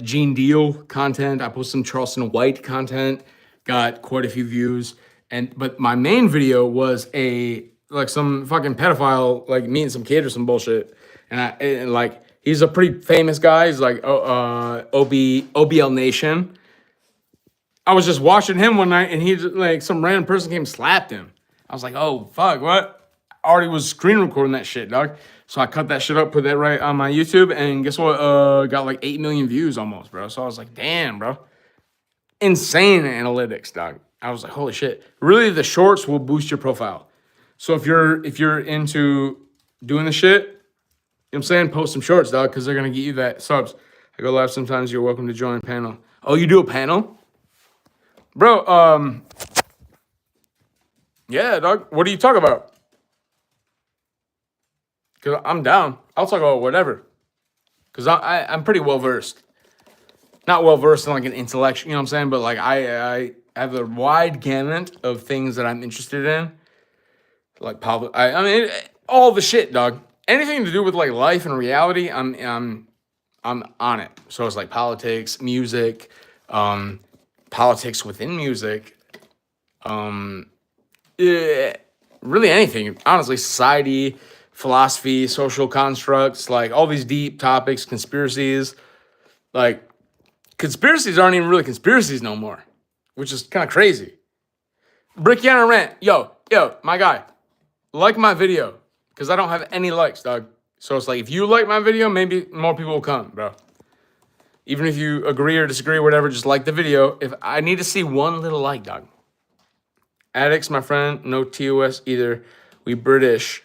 Gene Deal content. I posted some Charleston White content. Got quite a few views. But my main video was some fucking pedophile, like, meeting some kid or some bullshit. And like, he's a pretty famous guy. He's like, OBL Nation. I was just watching him one night, and he just, like, some random person came and slapped him. I was like, oh, fuck, what? I already was screen recording that shit, dog. So I cut that shit up, put that right on my YouTube, and guess what? Got like 8 million views almost, bro. So I was like, damn, bro. Insane analytics, dog. I was like, holy shit. Really, the shorts will boost your profile. So if you're into doing the shit, you know what I'm saying? Post some shorts, dog, because they're going to get you that subs. I go live sometimes. You're welcome to join panel. Oh, you do a panel? Bro, yeah, dog. What do you talk about? Because I'm down. I'll talk about whatever. Because I'm pretty well-versed. Not well-versed in like an intellectual, you know what I'm saying? But like I have a wide gamut of things that I'm interested in. Like I mean, all the shit, dog. Anything to do with like life and reality, I'm on it. So it's like politics, music, politics within music, really anything. Honestly, society, philosophy, social constructs, like all these deep topics, conspiracies. Like, conspiracies aren't even really conspiracies no more, which is kind of crazy. Brickiana Rant, yo, my guy, like my video, because I don't have any likes, dog. So it's like, if you like my video, maybe more people will come, bro. Even if you agree or disagree or whatever, just like the video. If I need to see one little like, dog. Addicts, my friend, no TOS either. We British.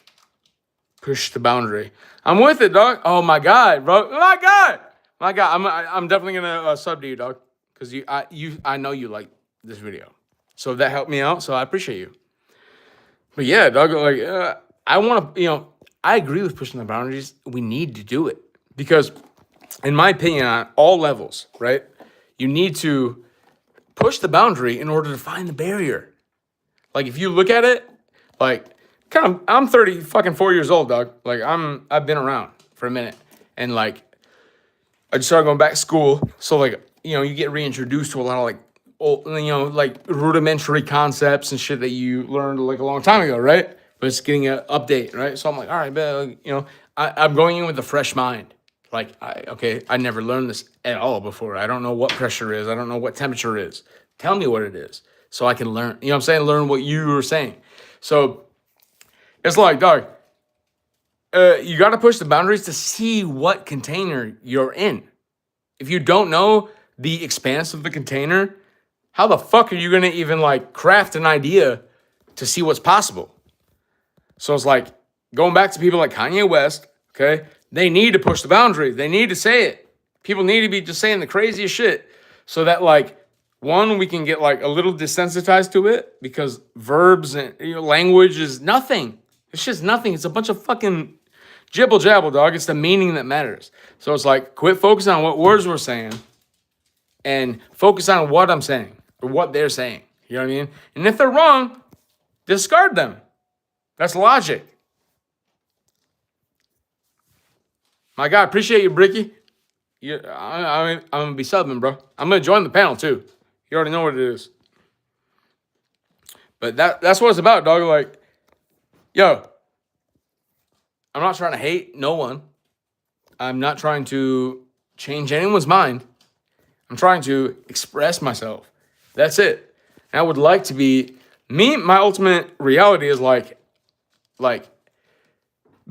Push the boundary. I'm with it, dog. Oh my god, bro. My god. I'm definitely gonna sub to you, dog, because I know you like this video, so that helped me out. So I appreciate you. But yeah, dog. Like I want to, I agree with pushing the boundaries. We need to do it because, in my opinion, on all levels, right, you need to push the boundary in order to find the barrier. Like if you look at it, like. I'm 4 years old, dog. Like I've been around for a minute, and like I just started going back to school. So like you get reintroduced to a lot of like old, like rudimentary concepts and shit that you learned like a long time ago, right? But it's getting an update, right? So I'm like, all right, but I'm going in with a fresh mind. Like I never learned this at all before. I don't know what pressure is. I don't know what temperature is. Tell me what it is, so I can learn. You know what I'm saying? Learn what you were saying. So. It's like, dog, you got to push the boundaries to see what container you're in. If you don't know the expanse of the container, how the fuck are you going to even like craft an idea to see what's possible? So it's like going back to people like Kanye West, okay? They need to push the boundaries. They need to say it. People need to be just saying the craziest shit so that like, one, we can get like a little desensitized to it because verbs and language is nothing. It's just nothing. It's a bunch of fucking jibble jabble, dog. It's the meaning that matters. So it's like, quit focusing on what words we're saying and focus on what I'm saying or what they're saying. You know what I mean? And if they're wrong, discard them. That's logic. My God, appreciate you, Bricky. I'm going to be subbing, bro. I'm going to join the panel, too. You already know what it is. But that's what it's about, dog. Like, yo, I'm not trying to hate no one. I'm not trying to change anyone's mind. I'm trying to express myself. That's it. And I would like to be, my ultimate reality is like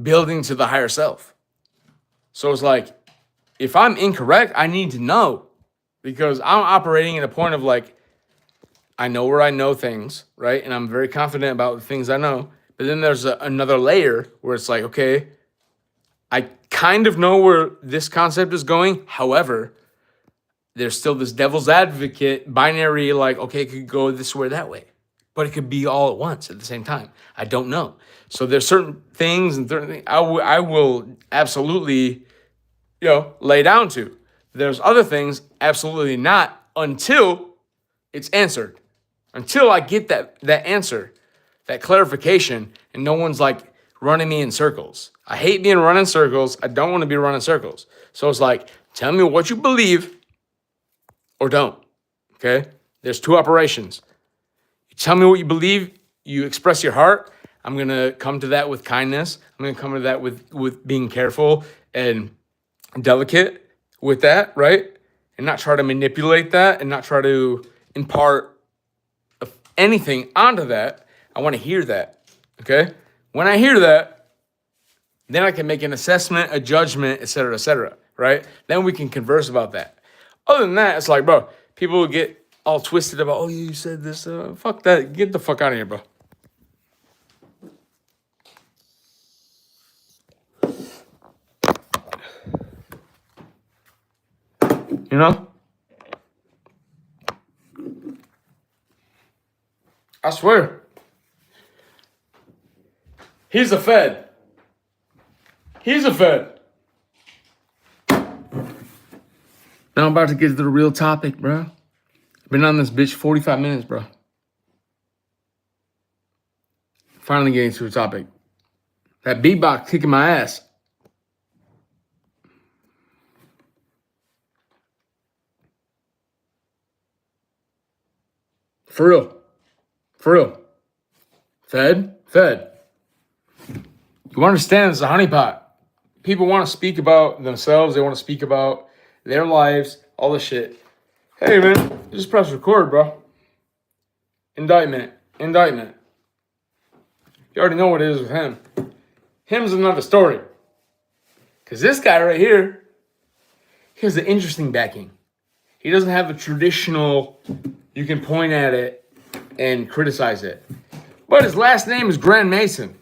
building to the higher self. So it's like, if I'm incorrect, I need to know because I'm operating at a point of like I know where I know things, right? And I'm very confident about the things I know. But then there's another layer where it's like, okay, I kind of know where this concept is going. However, there's still this devil's advocate binary, like, okay, it could go this way or that way, but it could be all at once at the same time. I don't know. So there's certain things and certain things I will absolutely, lay down to. There's other things absolutely not until it's answered. Until I get that answer, that clarification, and no one's like running me in circles. I hate being run in circles. I don't want to be run in circles. So it's like, tell me what you believe or don't. Okay? There's two operations. You tell me what you believe, you express your heart. I'm going to come to that with kindness. I'm going to come to that with being careful and delicate with that, right? And not try to manipulate that and not try to impart anything onto that. I want to hear that, okay? When I hear that, then I can make an assessment, a judgment, et cetera, right? Then we can converse about that. Other than that, it's like, bro, people will get all twisted about, oh, you said this. Fuck that. Get the fuck out of here, bro. You know? I swear. He's a Fed. He's a Fed. Now I'm about to get to the real topic, bro. I've been on this bitch 45 minutes, bro. Finally getting to the topic. That beatbox kicking my ass. For real. For real. Fed. You understand it's a honeypot. People want to speak about themselves. They want to speak about their lives, all this shit. Hey, man, just press record, bro. Indictment. You already know what it is with him. Him's another story. Because this guy right here, he has an interesting backing. He doesn't have the traditional, you can point at it and criticize it. But his last name is Grand Mason.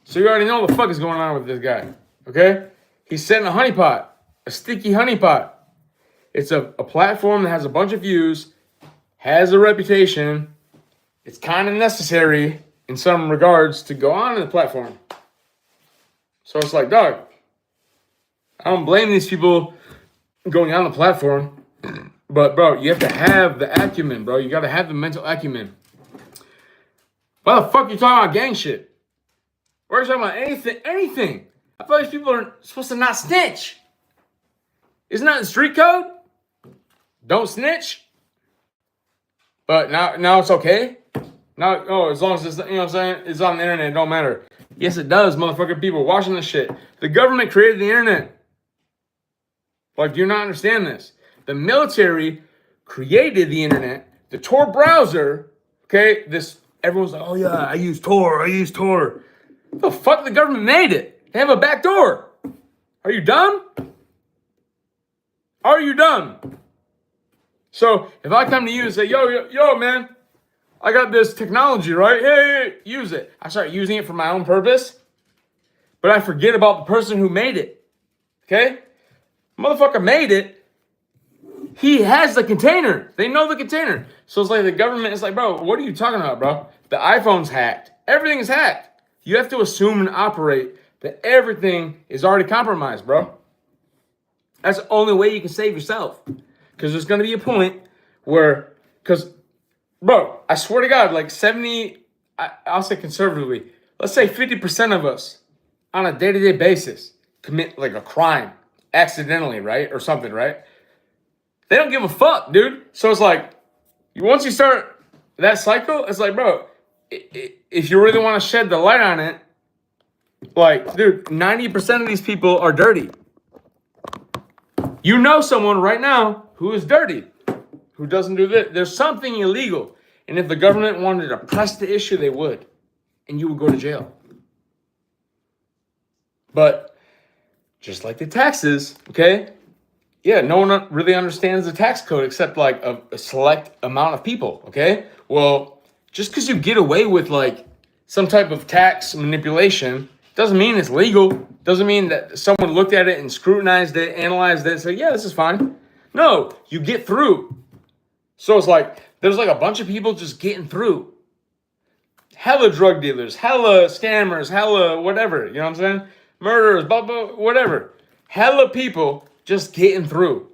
So you already know what the fuck is going on with this guy. Okay? He's setting a honeypot. A sticky honeypot. It's a platform that has a bunch of views, has a reputation. It's kind of necessary in some regards to go on in the platform. So it's like, dog, I don't blame these people going on the platform. But, bro, you have to have the acumen, bro. You got to have the mental acumen. Why the fuck are you talking about gang shit? Why are you talking about anything? I thought these people are supposed to not snitch. Isn't that the street code? Don't snitch. But now it's okay. Now, as long as it's, you know what I'm saying, it's on the internet, it don't matter. Yes, it does, motherfucking people watching this shit. The government created the internet. Like, do you not understand this? The military created the internet. The Tor browser, okay, everyone's like, oh yeah, I use Tor. The fuck, the government made it. They have a back door. Are you dumb? So if I come to you and say, yo, man, I got this technology, right? Hey, use it. I start using it for my own purpose, but I forget about the person who made it. Okay? Motherfucker made it. He has the container. They know the container. So it's like the government is like, bro, what are you talking about, bro? The iPhone's hacked. Everything is hacked. You have to assume and operate that everything is already compromised, bro. That's the only way you can save yourself. Because there's going to be a point where, bro, I swear to God, like 70, I'll say conservatively, let's say 50% of us on a day-to-day basis commit like a crime accidentally, right? Or something, right? They don't give a fuck, dude. So it's like, once you start that cycle, it's like, bro, if you really want to shed the light on it, like, dude, 90% of these people are dirty. You know someone right now who is dirty, who doesn't do this. There's something illegal. And if the government wanted to press the issue, they would. And you would go to jail. But just like the taxes, okay? Yeah, no one really understands the tax code except like a select amount of people. Okay, well, just because you get away with like some type of tax manipulation doesn't mean it's legal. Doesn't mean that someone looked at it and scrutinized it, analyzed it, and said, "Yeah, this is fine." No, you get through. So it's like there's like a bunch of people just getting through. Hella drug dealers, hella scammers, hella whatever. You know what I'm saying? Murderers, blah blah, whatever. Hella people just getting through,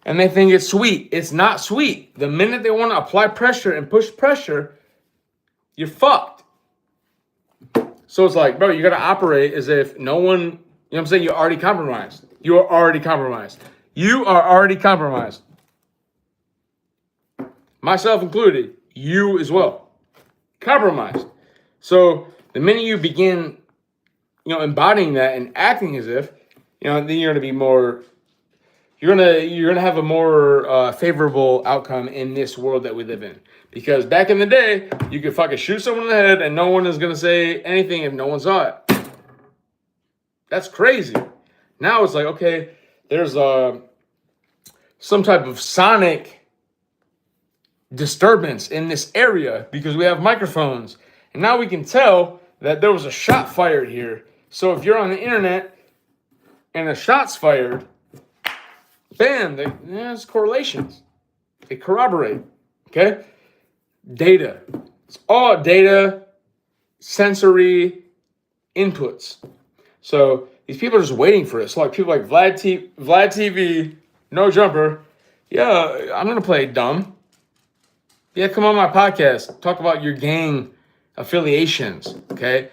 and they think it's sweet. It's not sweet. The minute they want to apply pressure and push pressure, you're fucked. So it's like, bro, you gotta operate as if no one. You know what I'm saying? You're already compromised. You are already compromised. You are already compromised. Myself included. You as well. Compromised. So the minute you begin, embodying that and acting as if, then you're gonna be more. You're gonna have a more favorable outcome in this world that we live in. Because back in the day, you could fucking shoot someone in the head and no one is gonna say anything if no one saw it. That's crazy. Now it's like, okay, there's some type of sonic disturbance in this area because we have microphones. And now we can tell that there was a shot fired here. So if you're on the internet and a shot's fired, bam, there's correlations. They corroborate, okay? Data. It's all data, sensory inputs. So these people are just waiting for it. So like people like Vlad TV, No Jumper. Yeah, I'm going to play dumb. Yeah, come on my podcast. Talk about your gang affiliations, okay?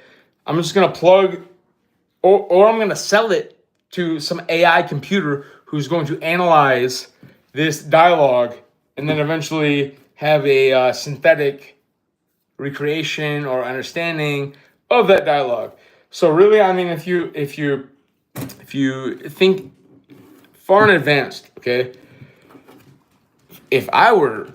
I'm just going to plug, or I'm going to sell it to some AI computer who's going to analyze this dialogue and then eventually have a synthetic recreation or understanding of that dialogue. So really, I mean, if you think far in advance, okay, if I were,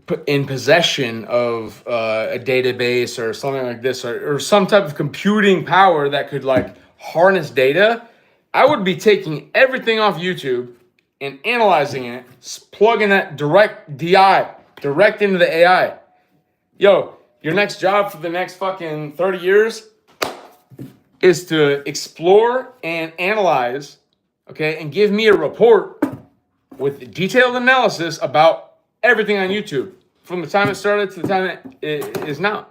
put in possession of a database or something like this, or some type of computing power that could like harness data, I would be taking everything off YouTube and analyzing it, plugging that direct into the AI. Yo, your next job for the next fucking 30 years is to explore and analyze, okay, and give me a report with detailed analysis about everything on YouTube from the time it started to the time it is now.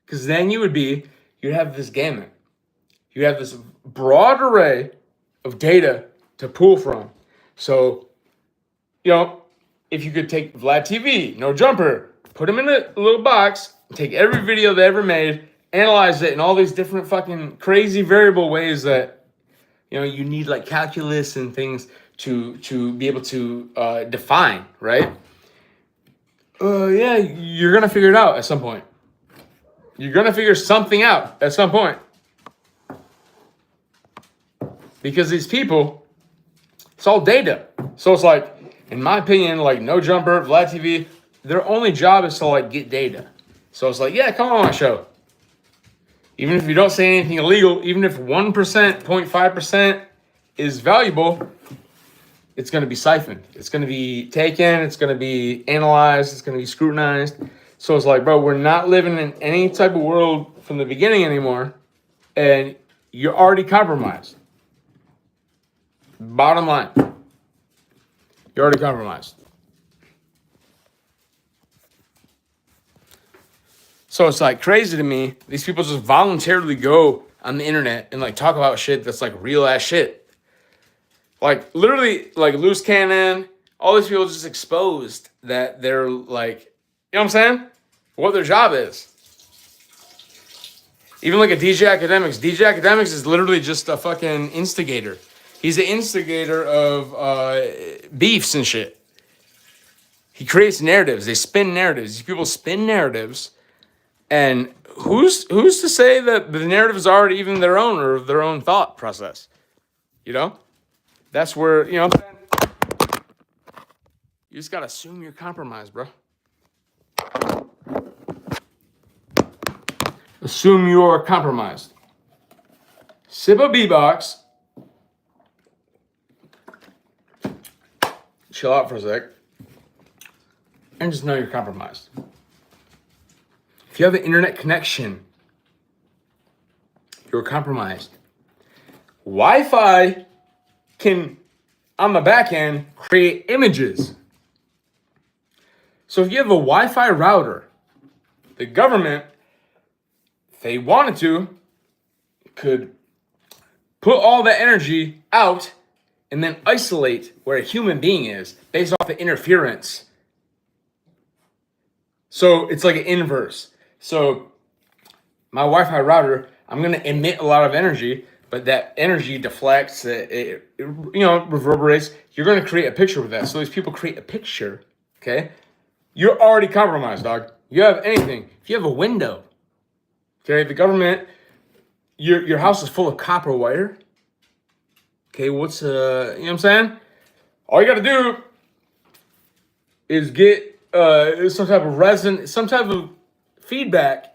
Because then you'd have this gamut. You have this broad array of data to pull from. So, if you could take Vlad TV, No Jumper, put them in a little box, take every video they ever made, analyze it in all these different fucking crazy variable ways that, you need like calculus and things to be able to define, right? Yeah, you're going to figure it out at some point. You're going to figure something out at some point. Because these people, it's all data. So it's like, in my opinion, like No Jumper, Vlad TV, their only job is to like get data. So it's like, yeah, come on my show. Even if you don't say anything illegal, even if 1%, 0.5% is valuable, it's going to be siphoned. It's going to be taken. It's going to be analyzed. It's going to be scrutinized. So it's like, bro, we're not living in any type of world from the beginning anymore. And you're already compromised. Bottom line. You're already compromised. So it's like crazy to me. These people just voluntarily go on the internet and like talk about shit that's like real ass shit. Like literally like Loose Cannon, all these people just exposed that they're like, you know what I'm saying? What their job is. Even like a DJ Akademiks. DJ Akademiks is literally just a fucking instigator. He's the instigator of beefs and shit. He creates narratives. They spin narratives. These people spin narratives. And who's to say that the narrative is already even their own or their own thought process? That's where, you just got to assume you're compromised, bro. Assume you are compromised. Sip a B-box chill out for a sec and just know you're compromised. If you have an internet connection, you're compromised. Wi-Fi can, on the back end, create images. So if you have a Wi-Fi router, the government, if they wanted to, could put all the energy out and then isolate where a human being is based off the interference. So it's like an inverse. So my Wi-Fi router, I'm going to emit a lot of energy, but that energy deflects, it reverberates. You're going to create a picture with that. So these people create a picture, okay? You're already compromised, dog. You have anything. If you have a window, okay, the government, your house is full of copper wire. Okay, you know what I'm saying? All you got to do is get some type of feedback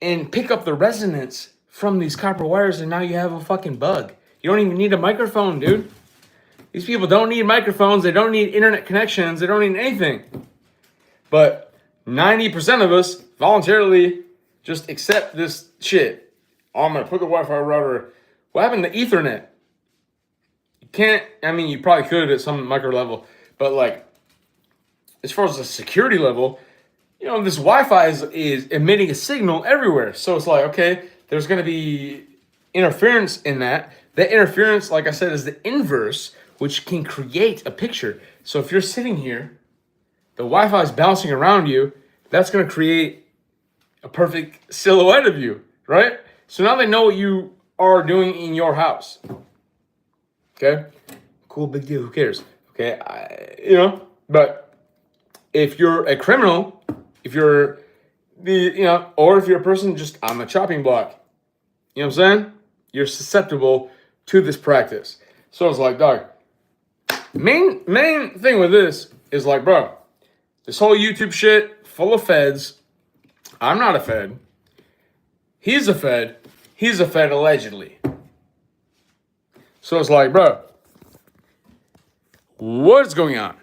and pick up the resonance from these copper wires, and now you have a fucking bug. You don't even need a microphone, dude. These people don't need microphones. They don't need internet connections. They don't need anything. But 90% of us voluntarily just accept this shit. Oh, I'm going to put the Wi-Fi router. What happened to Ethernet? You can't, I mean, you probably could at some micro level. But like, as far as the security level, this Wi-Fi is emitting a signal everywhere. So it's like, okay, there's going to be interference in that. That interference, like I said, is the inverse, which can create a picture. So if you're sitting here, the Wi-Fi is bouncing around you, that's going to create a perfect silhouette of you, right? So now they know what you are doing in your house. Okay? Cool, big deal, who cares? Okay, but if you're a criminal, if you're or if you're a person just on the chopping block, you know what I'm saying? You're susceptible to this practice. So it's like, dog, main thing with this is like, bro, this whole YouTube shit full of feds. I'm not a fed. He's a fed. He's a fed allegedly. So it's like, bro, what's going on?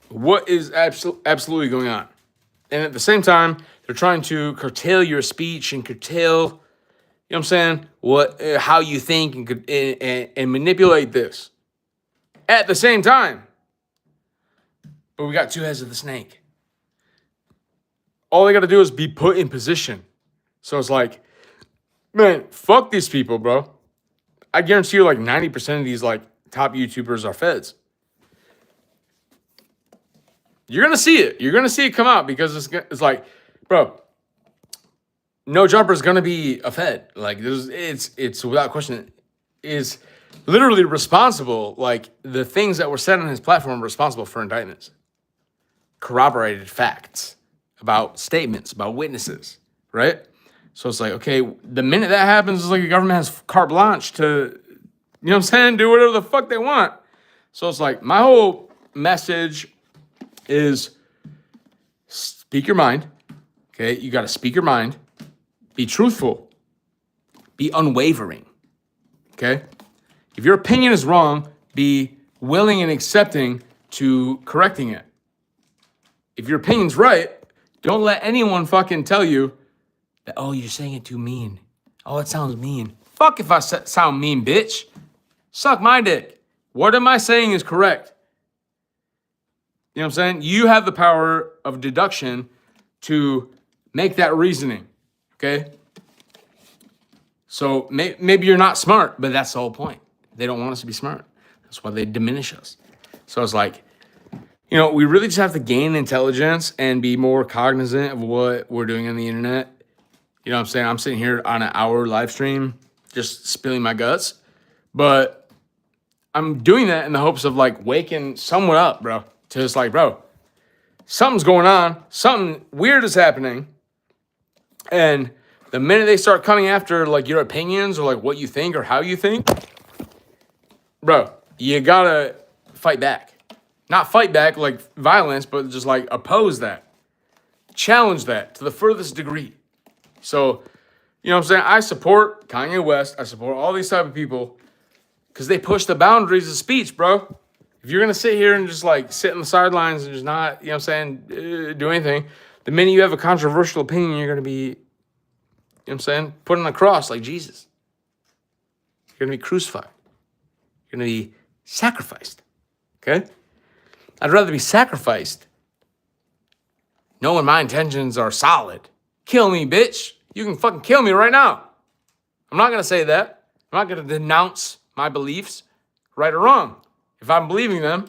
What is absolutely going on? And at the same time, they're trying to curtail your speech and curtail, you know what I'm saying, how you think and manipulate this. At the same time, but we got two heads of the snake. All they got to do is be put in position. So it's like, man, fuck these people, bro. I guarantee you like 90% of these like top YouTubers are feds. You're going to see it. You're going to see it come out because it's like, bro, No Jumper is going to be a fed. Like, it's without question, is literally responsible. Like, the things that were said on his platform are responsible for indictments. Corroborated facts about statements, about witnesses, right? So it's like, okay, the minute that happens, it's like the government has carte blanche to, you know what I'm saying, do whatever the fuck they want. So it's like, my whole message is speak your mind, okay? You got to speak your mind. Be truthful. Be unwavering, okay? If your opinion is wrong, be willing and accepting to correcting it. If your opinion's right, don't let anyone fucking tell you that, oh, you're saying it too mean. Oh, it sounds mean. Fuck if I sound mean, bitch. Suck my dick. What am I saying is correct? You know what I'm saying? You have the power of deduction to make that reasoning, okay? So maybe you're not smart, but that's the whole point. They don't want us to be smart. That's why they diminish us. So it's like, we really just have to gain intelligence and be more cognizant of what we're doing on the internet. You know what I'm saying? I'm sitting here on an hour live stream just spilling my guts. But I'm doing that in the hopes of like waking someone up, bro. To just like, bro, something's going on. Something weird is happening. And the minute they start coming after like your opinions or like what you think or how you think, bro, you gotta fight back. Not fight back like violence, but just like oppose that. Challenge that to the furthest degree. So, you know what I'm saying? I support Kanye West. I support all these type of people because they push the boundaries of speech, bro. If you're going to sit here and just like sit on the sidelines and just not, you know what I'm saying, do anything, the minute you have a controversial opinion, you're going to be, you know what I'm saying, put on a cross like Jesus. You're going to be crucified. You're going to be sacrificed. Okay? I'd rather be sacrificed knowing my intentions are solid. Kill me, bitch. You can fucking kill me right now. I'm not going to say that. I'm not going to denounce my beliefs, right or wrong, if I'm believing them.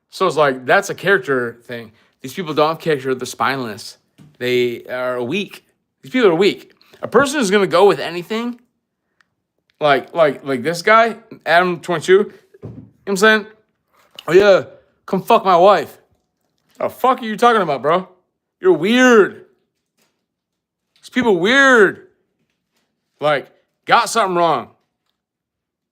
So it's like, that's a character thing. These people don't have character. They're spineless. They are weak. These people are weak. A person who's going to go with anything, like this guy, Adam 22, you know what I'm saying? Oh yeah, come fuck my wife. The fuck are you talking about, bro? You're weird. These people weird. Like, got something wrong.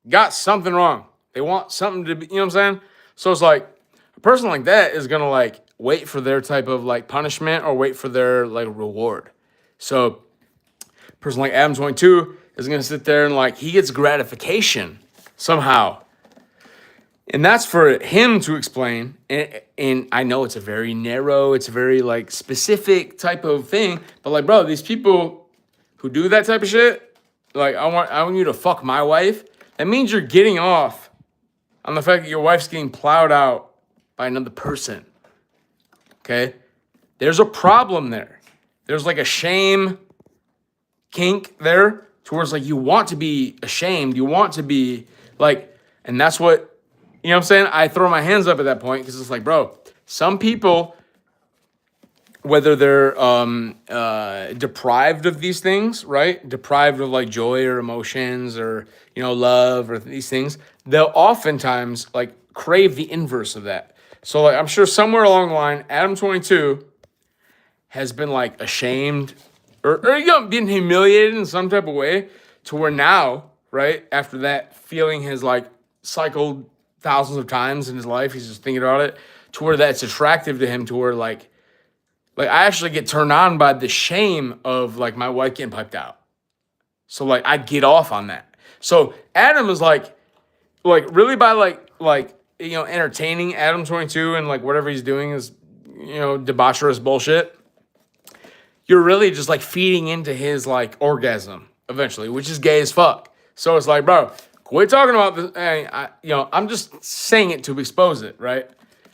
Got something wrong. They want something to be, you know what I'm saying? So it's like, a person like that is going to like wait for their type of like punishment or wait for their like reward. So a person like Adam 22 is going to sit there and like, he gets gratification somehow. And that's for him to explain. And I know it's a very narrow, it's a very like specific type of thing. But like, bro, these people who do that type of shit, like I want you to fuck my wife. That means you're getting off on the fact that your wife's getting plowed out by another person. Okay? There's a problem there. There's like a shame kink there towards like you want to be ashamed. You want to be like, and that's what, you know what I'm saying? I throw my hands up at that point because it's like, bro, some people, whether they're deprived of these things, right? Deprived of like joy or emotions or, you know, love or these things, they'll oftentimes like crave the inverse of that. So like, I'm sure somewhere along the line, Adam 22 has been like ashamed or you know, being humiliated in some type of way to where now, right? After that feeling has like cycled thousands of times in his life, he's just thinking about it to where that's attractive to him to where like I actually get turned on by the shame of like my wife getting piped out. So like I get off on that. So Adam is like really by like you know entertaining Adam 22 and like whatever he's doing is you know debaucherous bullshit. You're really just like feeding into his like orgasm eventually, which is gay as fuck. So it's like, bro, quit talking about this. You know, I'm just saying it to expose it, right?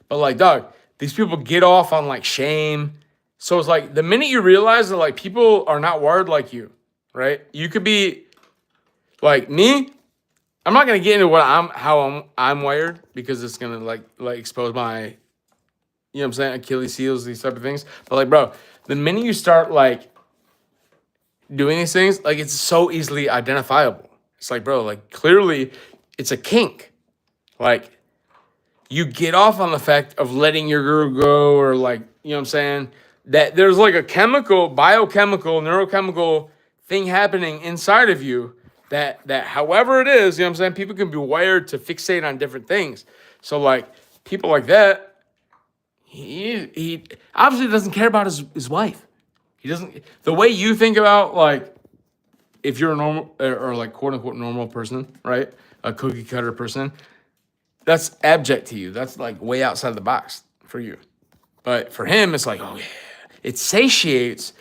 But like, dog, these people get off on like shame. So it's like the minute you realize that like people are not wired like you, right? You could be like me. I'm not gonna get into how I'm wired because it's gonna like expose my, you know what I'm saying, Achilles heels, these type of things. But like, bro, the minute you start like doing these things, like it's so easily identifiable. It's like, bro, like clearly it's a kink. Like you get off on the fact of letting your girl go or like, you know what I'm saying? That there's like a biochemical, neurochemical thing happening inside of you that however it is, you know what I'm saying? People can be wired to fixate on different things. So like people like that, he obviously doesn't care about his wife. He doesn't, the way you think about like, if you're a normal or like quote unquote normal person, right? A cookie cutter person, that's abject to you. That's like way outside the box for you. But for him, it's like, oh yeah, it satiates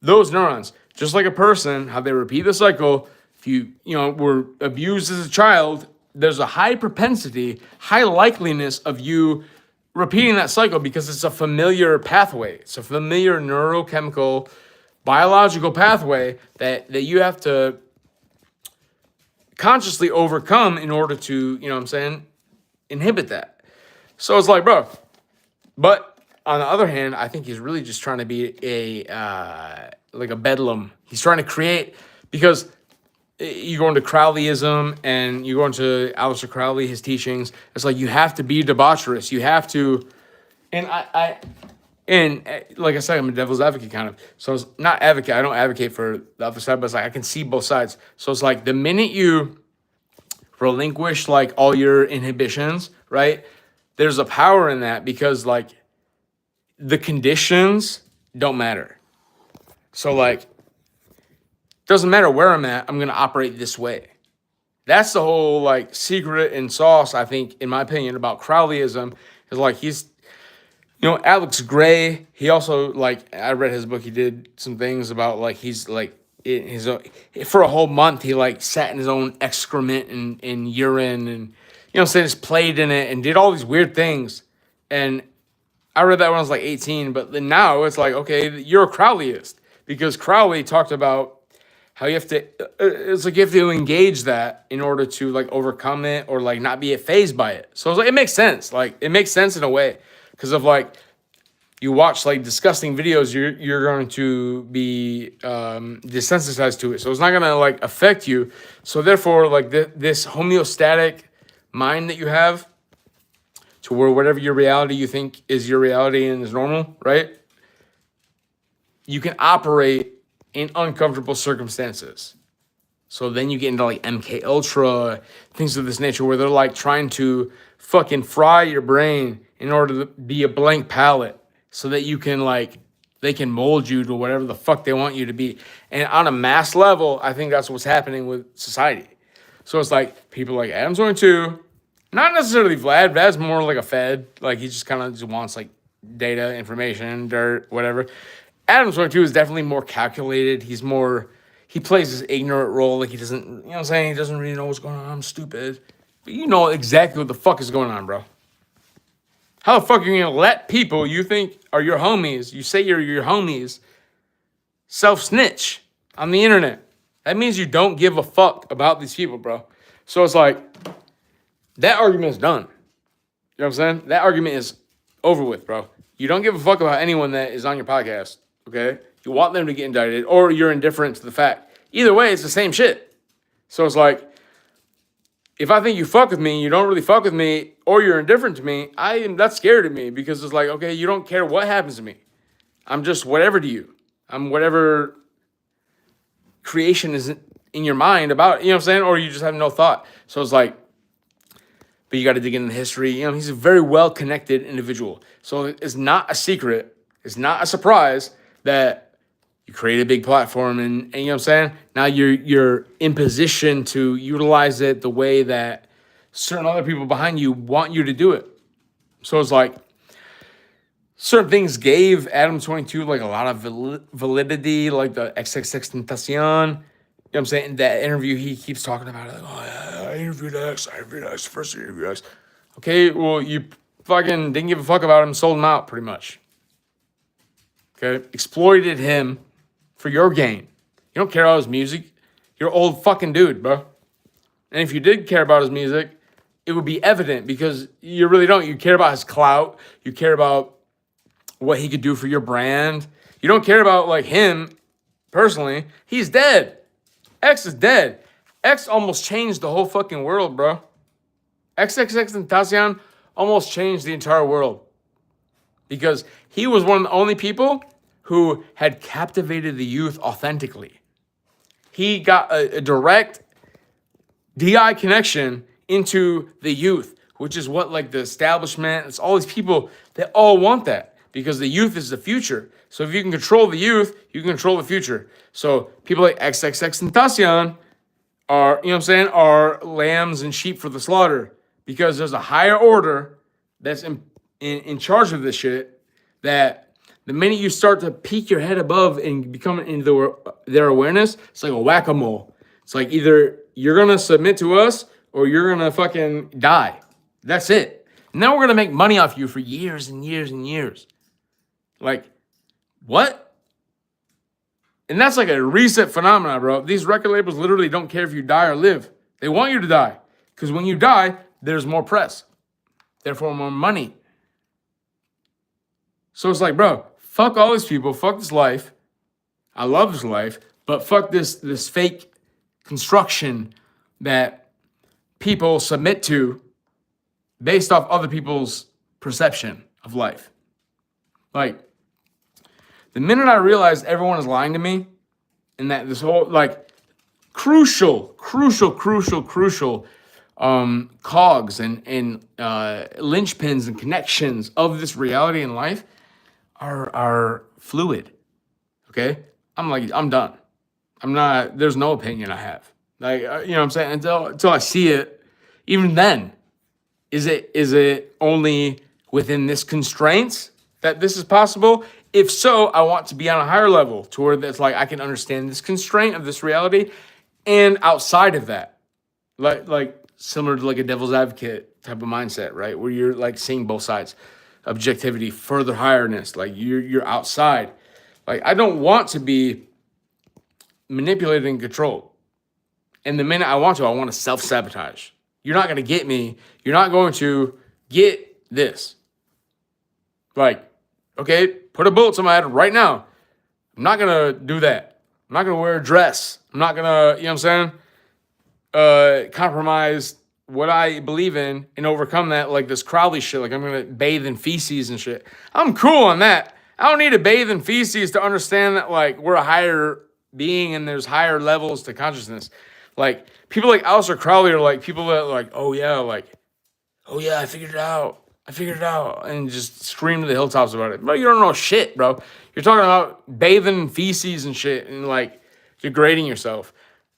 those neurons. Just like a person, how they repeat the cycle. If you were abused as a child, there's a high propensity, high likeliness of you repeating that cycle because it's a familiar pathway. It's a familiar neurochemical, biological pathway that you have to consciously overcome in order to, you know what I'm saying, inhibit that. So it's like, bro, but on the other hand, I think he's really just trying to be like a bedlam. He's trying to create, because you go into Crowleyism and you go into Aleister Crowley, his teachings. It's like you have to be debaucherous. You have to, and like I said, I'm a devil's advocate kind of. So it's not advocate. I don't advocate for the other side, but it's like I can see both sides. So it's like the minute you relinquish like all your inhibitions, right? There's a power in that because like the conditions don't matter. So like, doesn't matter where I'm at, I'm going to operate this way. That's the whole like secret and sauce, I think, in my opinion, about Crowleyism is like Alex Gray, he also, like, I read his book. He did some things about, like, he's, like, in his own, for a whole month, he, like, sat in his own excrement and urine and, just played in it and did all these weird things. And I read that when I was, like, 18. But then now it's like, okay, you're a Crowleyist. Because Crowley talked about how you have to, it's like you have to engage that in order to, like, overcome it or, like, not be fazed by it. So it's like, it makes sense. Like, it makes sense in a way. Because of, like, you watch, like, disgusting videos, you're going to be desensitized to it. So it's not going to, like, affect you. So therefore, like, this homeostatic mind that you have to where whatever your reality you think is your reality and is normal, right? You can operate in uncomfortable circumstances. So then you get into, like, MK Ultra, things of this nature, where they're, like, trying to fucking fry your brain in order to be a blank palette so that you can, like, they can mold you to whatever the fuck they want you to be. And on a mass level, I think that's what's happening with society. So it's like people like Adam's 22, not necessarily Vlad. Vlad's more like a Fed. Like, he just kind of just wants, like, data, information, dirt, whatever. Adam's 22 is definitely more calculated. He plays this ignorant role. Like, he doesn't, you know what I'm saying? He doesn't really know what's going on. I'm stupid. But you know exactly what the fuck is going on, bro. How the fuck are you going to let people you think are your homies, you say you're your homies, self-snitch on the internet? That means you don't give a fuck about these people, bro. So it's like, that argument is done. You know what I'm saying? That argument is over with, bro. You don't give a fuck about anyone that is on your podcast, okay? You want them to get indicted, or you're indifferent to the fact. Either way, it's the same shit. So it's like, if I think you fuck with me, you don't really fuck with me, or you're indifferent to me, that's scary to me, because it's like, okay, you don't care what happens to me. I'm just whatever to you. I'm whatever creation is in your mind about, you know what I'm saying? Or you just have no thought. So it's like, but you got to dig into the history. He's a very well-connected individual. So it's not a secret. It's not a surprise that you create a big platform and you know what I'm saying? Now you're in position to utilize it the way that certain other people behind you want you to do it. So it's like certain things gave Adam 22 like a lot of validity, like the XXX Tentacion. You know what I'm saying? In that interview, he keeps talking about it. Like, oh, yeah, I interviewed X, first interview X. Okay, well, you fucking didn't give a fuck about him, sold him out pretty much. Okay, exploited him for your gain. You don't care about his music. You're an old fucking dude, bro. And if you did care about his music, it would be evident because you really don't. You care about his clout. You care about what he could do for your brand. You don't care about, like, him personally. He's dead. X is dead. X almost changed the whole fucking world, bro. XXX Tentacion almost changed the entire world because he was one of the only people who had captivated the youth authentically. He got a direct DI connection into the youth, which is what, like, the establishment, it's all these people that all want that because the youth is the future. So if you can control the youth, you can control the future. So people like XXX Tentacion are, you know what I'm saying, are lambs and sheep for the slaughter because there's a higher order that's in charge of this shit that the minute you start to peek your head above and become into their awareness, it's like a whack-a-mole. It's like either you're going to submit to us or you're going to fucking die. That's it. And then we're going to make money off you for years and years and years. Like, what? And that's like a recent phenomenon, bro. These record labels literally don't care if you die or live. They want you to die. Because when you die, there's more press. Therefore, more money. So it's like, bro, fuck all these people. Fuck this life. I love this life. But fuck this fake construction that people submit to based off other people's perception of life. Like, the minute I realized everyone is lying to me and that this whole, like, crucial cogs and linchpins and connections of this reality in life are fluid, okay? I'm like, I'm done. There's no opinion I have. Like, you know what I'm saying? Until I see it, even then, is it only within this constraints that this is possible? If so, I want to be on a higher level to where that's like I can understand this constraint of this reality, and outside of that, like similar to like a devil's advocate type of mindset, right? Where you're like seeing both sides, objectivity, further higherness, like you're outside. Like I don't want to be manipulated and controlled. And the minute I want to self-sabotage. You're not going to get me. You're not going to get this. Like, okay, put a bullet to my head right now. I'm not going to do that. I'm not going to wear a dress. I'm not going to, you know what I'm saying? Compromise what I believe in and overcome that like this Crowley shit. Like I'm going to bathe in feces and shit. I'm cool on that. I don't need to bathe in feces to understand that like we're a higher being and there's higher levels to consciousness. Like people like Aleister Crowley are like people that are like, oh yeah, I figured it out. I figured it out. And just scream to the hilltops about it. Bro, you don't know shit, bro. You're talking about bathing in feces and shit and like degrading yourself.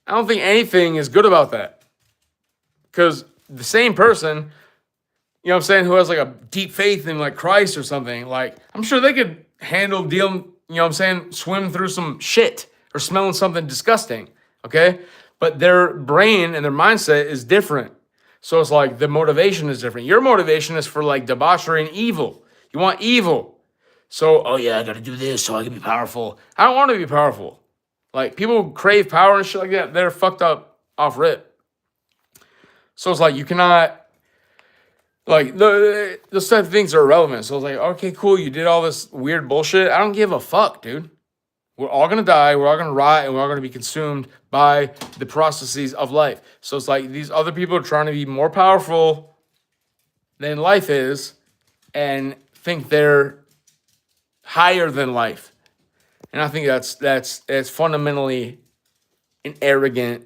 I don't think anything is good about that. Because the same person, you know what I'm saying, who has like a deep faith in like Christ or something, like I'm sure they could handle dealing, you know what I'm saying, swim through some shit or smelling something disgusting. Okay? But their brain and their mindset is different. So it's like the motivation is different. Your motivation is for like debauchery and evil. You want evil. So, oh yeah, I gotta do this so I can be powerful. I don't want to be powerful. Like people who crave power and shit like that, they're fucked up off rip. So it's like you cannot, like those type of things are irrelevant. So it's like, okay, cool, you did all this weird bullshit. I don't give a fuck, dude. We're all going to die, we're all going to rot, and we're all going to be consumed by the processes of life. So it's like these other people are trying to be more powerful than life is and think they're higher than life. And I think that's fundamentally an arrogant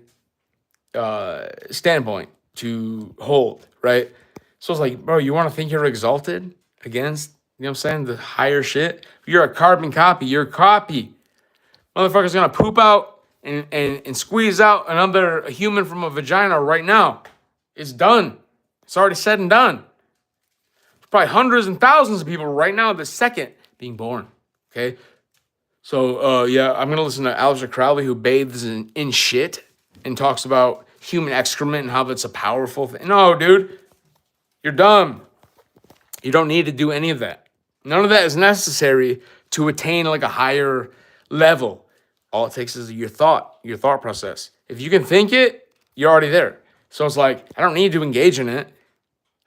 standpoint to hold, right? So it's like, bro, you want to think you're exalted against, you know what I'm saying, the higher shit? You're a carbon copy, you're a copy. Motherfucker's gonna poop out and squeeze out another human from a vagina right now. It's done. It's already said and done. There's probably hundreds and thousands of people right now this second being born. Okay? So yeah, I'm gonna listen to Aleister Crowley who bathes in shit and talks about human excrement and how that's a powerful thing. No, dude. You're dumb. You don't need to do any of that. None of that is necessary to attain like a higher level. All it takes is your thought process. If you can think it, you're already there. So it's like, I don't need to engage in it.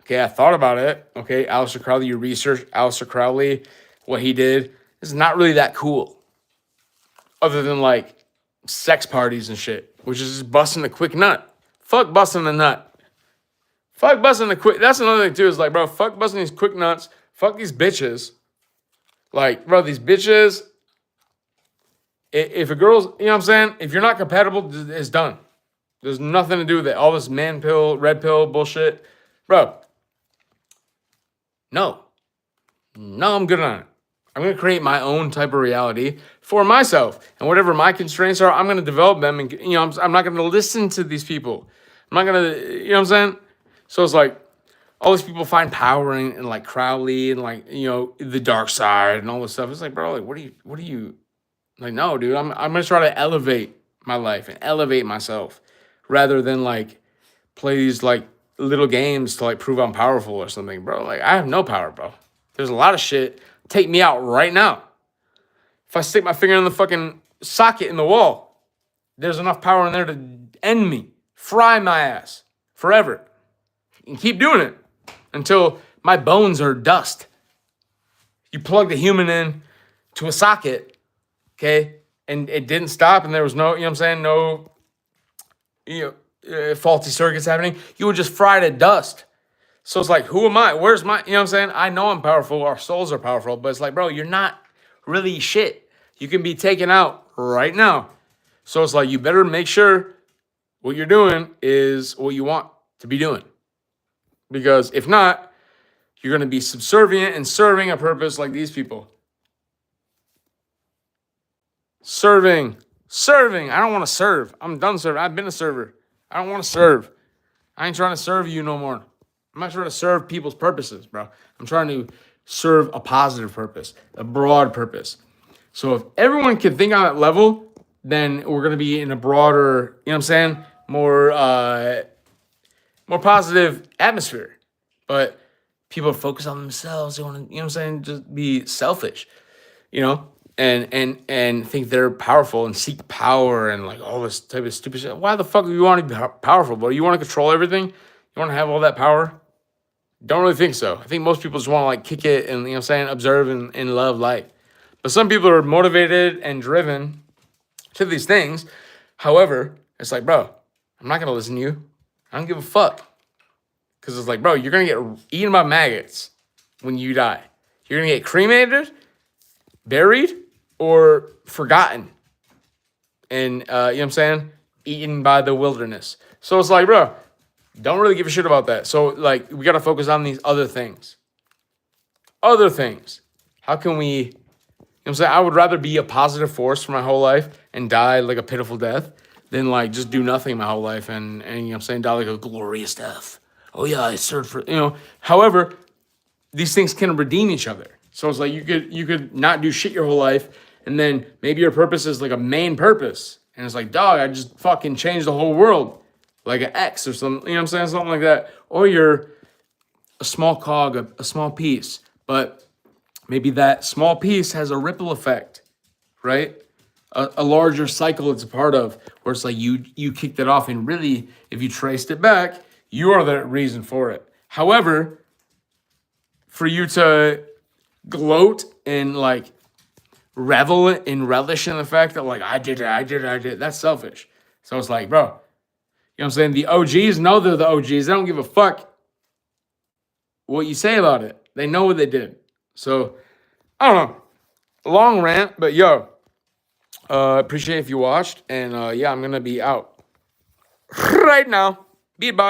Okay, I thought about it. Okay, Aleister Crowley, you research Aleister Crowley, what he did. It's not really that cool. Other than like sex parties and shit, which is just busting a quick nut. Fuck busting a nut. Fuck busting the quick. That's another thing too, is like, bro, fuck busting these quick nuts. Fuck these bitches. Like, bro, these bitches, if a girl's, you know what I'm saying? If you're not compatible, it's done. There's nothing to do with it. All this man pill, red pill bullshit. Bro, no. No, I'm good on it. I'm going to create my own type of reality for myself. And whatever my constraints are, I'm going to develop them. And, you know, I'm not going to listen to these people. I'm not going to, you know what I'm saying? So it's like, all these people find power in like Crowley and like, you know, the dark side and all this stuff. It's like, bro, like, what are you, like, no, dude, I'm going to try to elevate my life and elevate myself rather than like play these like little games to like prove I'm powerful or something, bro. Like, I have no power, bro. There's a lot of shit. Take me out right now. If I stick my finger in the fucking socket in the wall, there's enough power in there to end me, fry my ass forever. And keep doing it until my bones are dust. You plug the human in to a socket, okay, and it didn't stop, and there was no, you know what I'm saying, no, you know, faulty circuits happening. You would just fry to dust. So it's like, who am I? Where's my, you know what I'm saying? I know I'm powerful. Our souls are powerful, but it's like, bro, you're not really shit. You can be taken out right now. So it's like, you better make sure what you're doing is what you want to be doing. Because if not, you're going to be subservient and serving a purpose like these people. Serving Serving. I don't want to serve. I'm done serving. I've been a server. I don't want to serve. I ain't trying to serve you no more. I'm not trying to serve people's purposes, bro. I'm trying to serve a positive purpose, a broad purpose. So if everyone can think on that level, then we're gonna be in a broader, you know what I'm saying, more positive atmosphere. But people focus on themselves. They want to, you know what I'm saying, just be selfish, you know, and think they're powerful and seek power and like all this type of stupid shit. Why the fuck do you want to be powerful, bro? You want to control everything? You want to have all that power? Don't really think so. I think most people just want to like kick it and, you know what I'm saying, observe and love life. But some people are motivated and driven to these things. However, it's like, bro, I'm not going to listen to you. I don't give a fuck. Because it's like, bro, you're going to get eaten by maggots when you die. You're going to get cremated, buried, or forgotten. And, you know what I'm saying? Eaten by the wilderness. So it's like, bro, don't really give a shit about that. So, like, we got to focus on these other things. Other things. How can we, you know what I'm saying? I would rather be a positive force for my whole life and die like a pitiful death than, like, just do nothing my whole life and you know what I'm saying, die like a glorious death. Oh, yeah, I served for, you know. However, these things can redeem each other. So it's like you could not do shit your whole life, and then maybe your purpose is like a main purpose. And it's like, dog, I just fucking changed the whole world. Like an X or something, you know what I'm saying? Something like that. Or you're a small cog, a small piece. But maybe that small piece has a ripple effect, right? A larger cycle it's a part of, where it's like you kicked it off, and really, if you traced it back, you are the reason for it. However, for you to gloat and like revel and relish in the fact that like I did it, that's selfish. So it's like, bro, you know what I'm saying? The OGs know they're the OGs. They don't give a fuck what you say about it. They know what they did. So I don't know. Long rant, but yo, appreciate if you watched. And yeah, I'm gonna be out right now. Beat by.